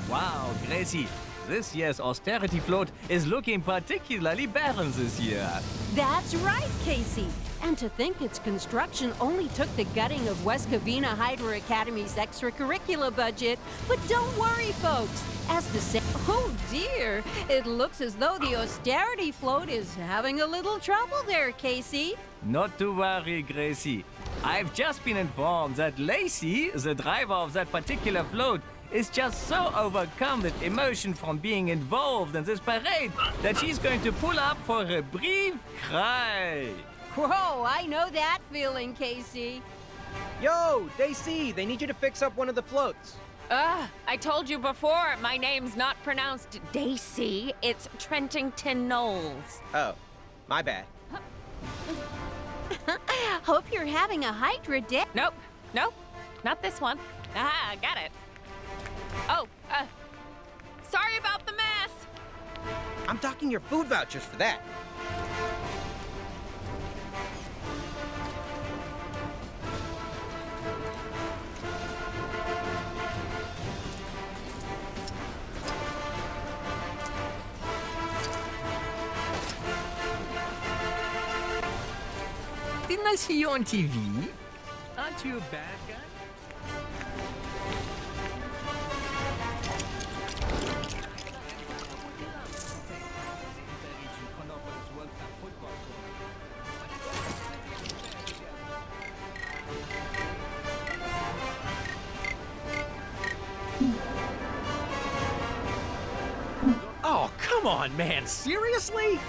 Wow, Gracie, this year's austerity float is looking particularly barren this year. That's right, Casey. And to think its construction only took the gutting of West Covina Hydra Academy's extracurricular budget. But don't worry, folks. As the oh dear, it looks as though the austerity float is having a little trouble there, Casey. Not to worry, Gracie. I've just been informed that Lacey, the driver of that particular float, is just so overcome with emotion from being involved in this parade that she's going to pull up for a brief cry. Whoa, I know that feeling, Casey. Yo, Daisy, they need you to fix up one of the floats. I told you before, my name's not pronounced Daisy, it's Trentington Knowles. Oh, my bad. Hope you're having a Hydra day. Nope, not this one. Ah, got it. Oh, sorry about the mess. I'm docking your food vouchers for that. Didn't I see you on TV? Aren't you a bad guy? Come on, man, seriously?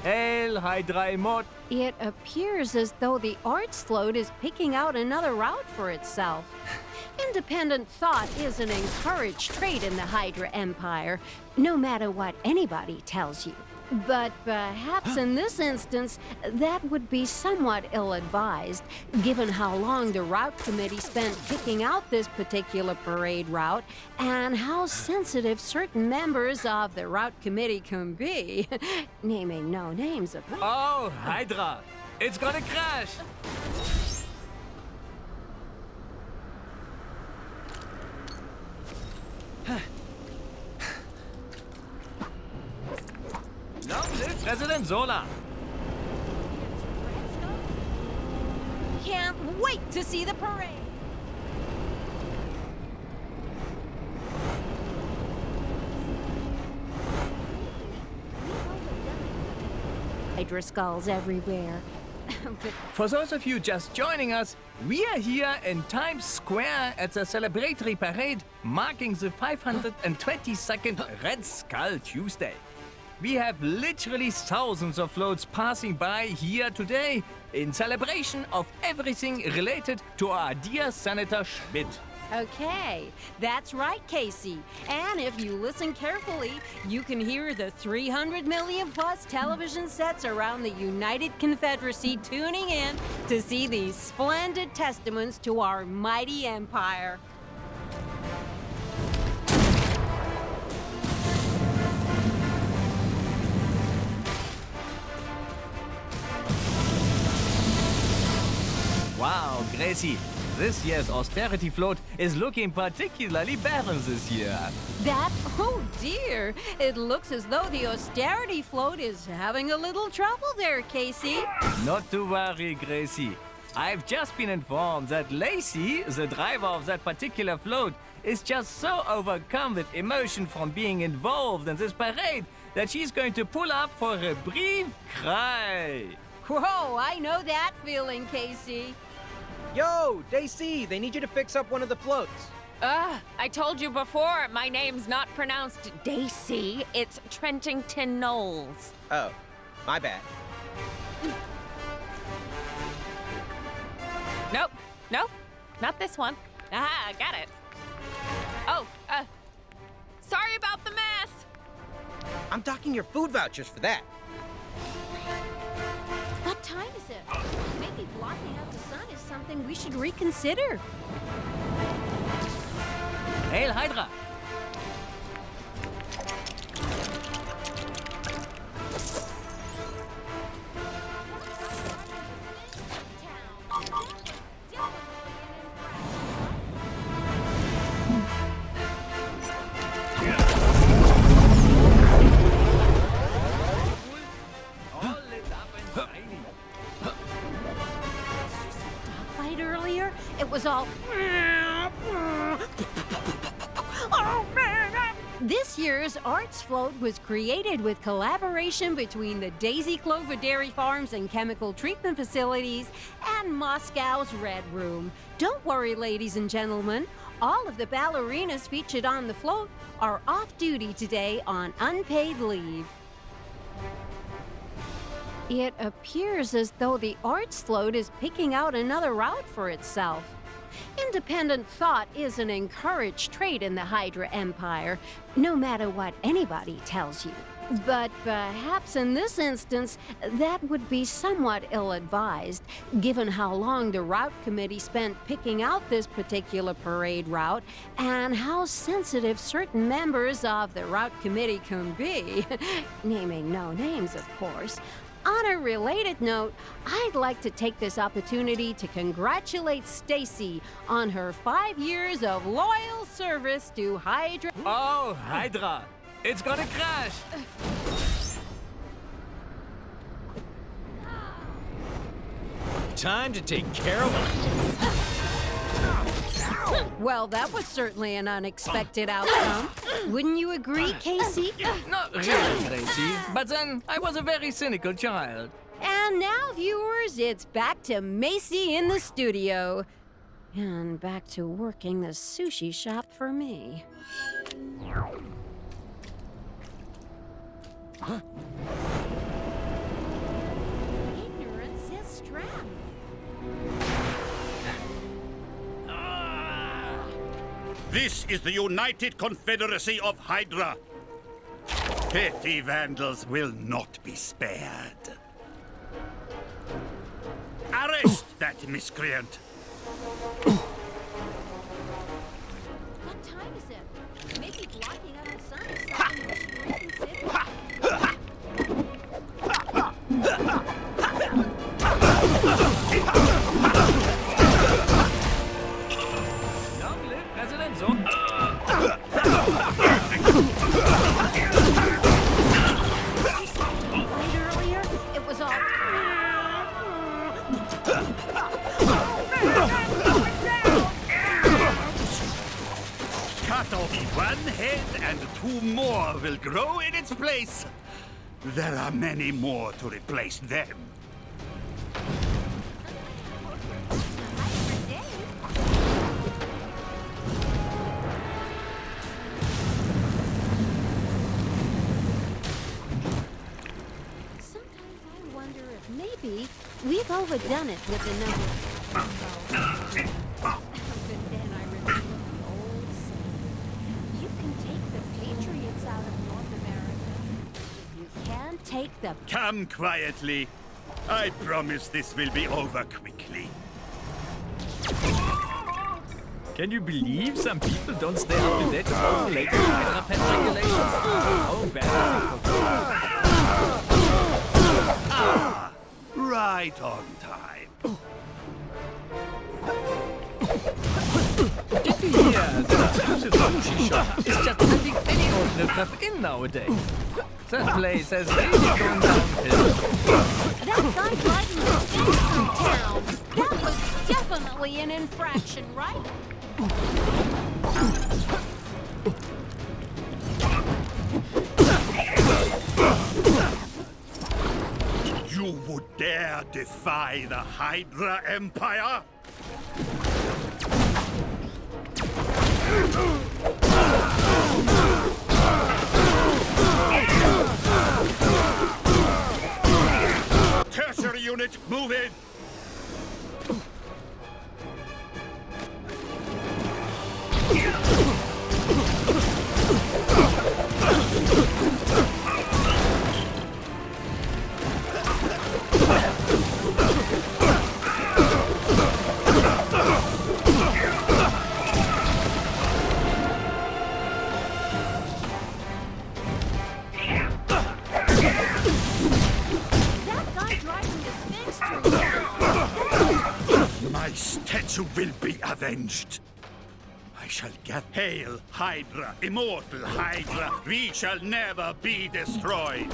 Hail Hydra Empire. It appears as though the arts float is picking out another route for itself. Independent thought is an encouraged trait in the Hydra Empire, no matter what anybody tells you. But perhaps in this instance, that would be somewhat ill-advised, given how long the route committee spent picking out this particular parade route, and how sensitive certain members of the route committee can be. Naming no names, of course. Oh, Hydra! It's gonna crash! Long live President Zola! Can't wait to see the parade! Hydra skulls everywhere. But For those of you just joining us, we are here in Times Square at the celebratory parade marking the 522nd Red Skull Tuesday. We have literally thousands of floats passing by here today in celebration of everything related to our dear Senator Schmidt. Okay, that's right, Casey. And if you listen carefully, you can hear the 300 million plus television sets around the United Confederacy tuning in to see these splendid testaments to our mighty empire. Wow, Gracie, this year's austerity float is looking particularly barren this year. Oh dear, it looks as though the austerity float is having a little trouble there, Casey. Not to worry, Gracie. I've just been informed that Lacey, the driver of that particular float, is just so overcome with emotion from being involved in this parade that she's going to pull up for a brief cry. Whoa, I know that feeling, Casey. Yo, Daisy, they need you to fix up one of the floats. I told you before, my name's not pronounced Daisy, it's Trentington Knowles. Oh, my bad. Nope, not this one. Aha, got it. Oh, sorry about the mess. I'm docking your food vouchers for that. What time is it? Maybe blocking out the sun is something we should reconsider. Hail Hydra! Fight earlier, it was all. Oh man! This year's Arts Float was created with collaboration between the Daisy Clover Dairy Farms and Chemical Treatment Facilities and Moscow's Red Room. Don't worry, ladies and gentlemen. All of the ballerinas featured on the float are off duty today on unpaid leave. It appears as though the arts float is picking out another route for itself. Independent thought is an encouraged trait in the Hydra Empire, no matter what anybody tells you. But perhaps in this instance, that would be somewhat ill-advised, given how long the route committee spent picking out this particular parade route, and how sensitive certain members of the route committee can be. Naming no names, of course. On a related note, I'd like to take this opportunity to congratulate Stacy on her 5 years of loyal service to Hydra. Oh, Hydra! It's gonna crash! Time to take care of them. Well, that was certainly an unexpected outcome. Wouldn't you agree, Casey? Not really, Tracy, but then I was a very cynical child. And now, viewers, it's back to Macy in the studio. And back to working the sushi shop for me. Huh? Ignorance is strength. This is the United Confederacy of Hydra. Petty vandals will not be spared. Arrest that miscreant! What time is it? Maybe blocking out the sun is something we should reconsider. Long live President Zone. Earlier, it was all... Cut off one head and 2 more will grow in its place. There are many more to replace them. Sometimes I wonder if maybe we've overdone it with the number of... But then I remember the old saying, you can take the Patriots out of North America. You can't take the... Come quietly. I promise this will be over quickly. Can you believe some people don't stay up to date with all the latest Hydra pet regulations? How embarrassing. Ah, right on time. Did you hear that exclusive sushi shop is just letting any old stuff in nowadays? That place has really gone downhill. That guy driving the fence through town, that was definitely an infraction, right? You would dare defy the Hydra Empire? Tertiary unit, move in! My statue will be avenged. I shall get Hail Hydra, immortal Hydra. We shall never be destroyed.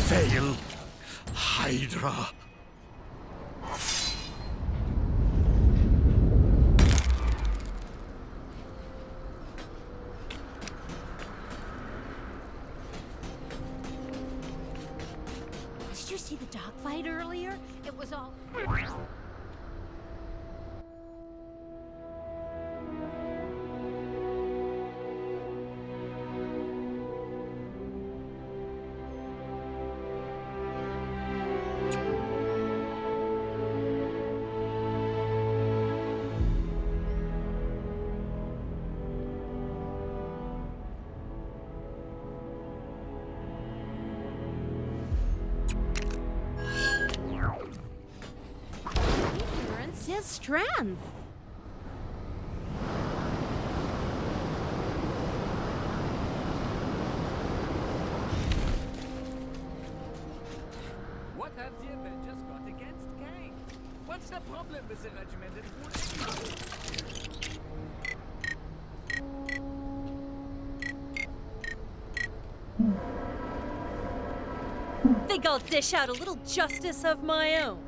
Fail Hydra. Did you see the dogfight earlier? It was all... Ignorance is strength. What have the Avengers got against Kang? What's the problem with the regimented food? Think I'll dish out a little justice of my own.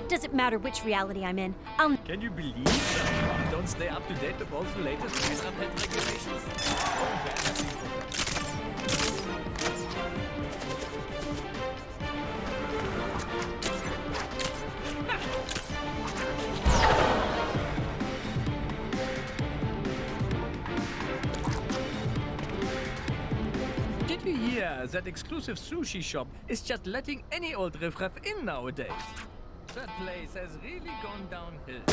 Does it matter which reality I'm in? Can you believe that you don't stay up to date with all the latest Hydra Pet regulations? Did you hear that exclusive sushi shop is just letting any old riffraff in nowadays? That place has really gone downhill.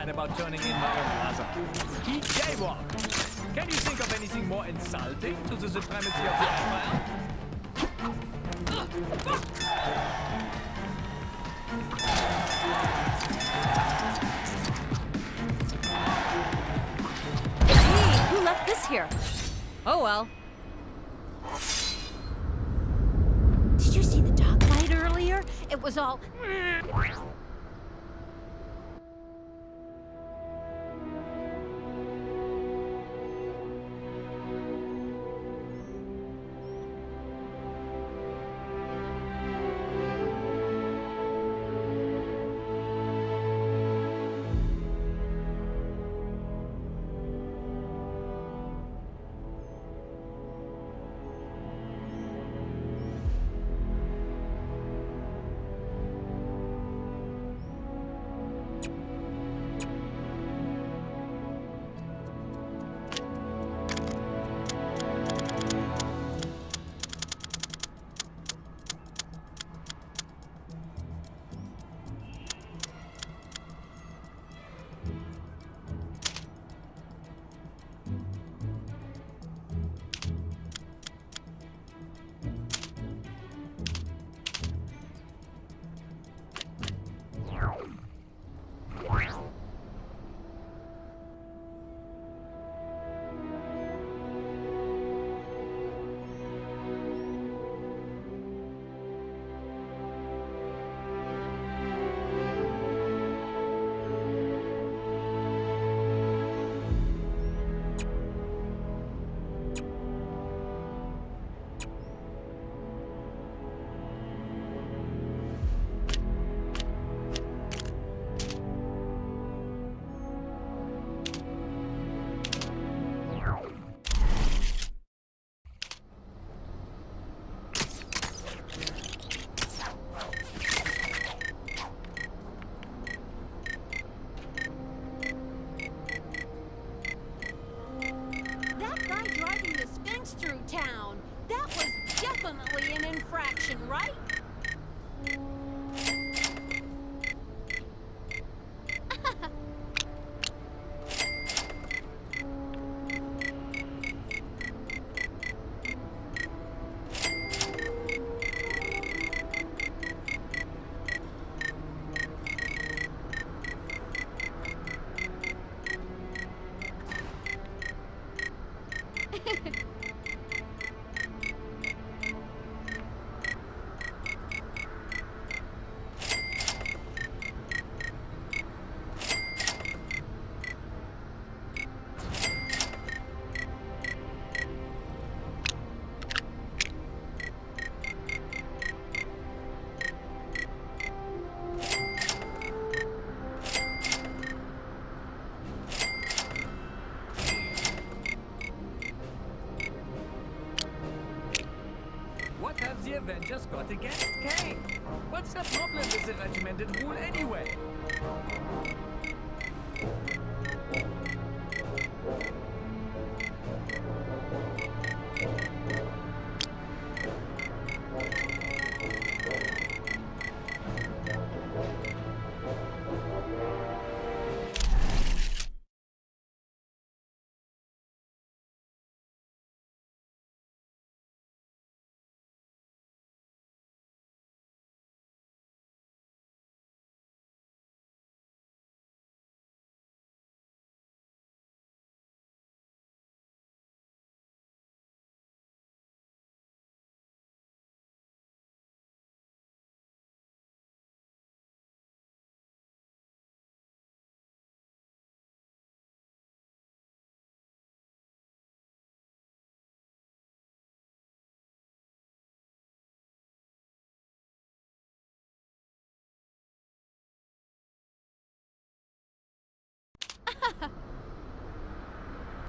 About turning in my own plaza. He jaywalked. Can you think of anything more insulting to the supremacy of the Empire? Hey, who left this here? Oh well. Did you see the dogfight earlier? It was all... right? Avengers got against Kane? What's the problem with the regimented rule anyway?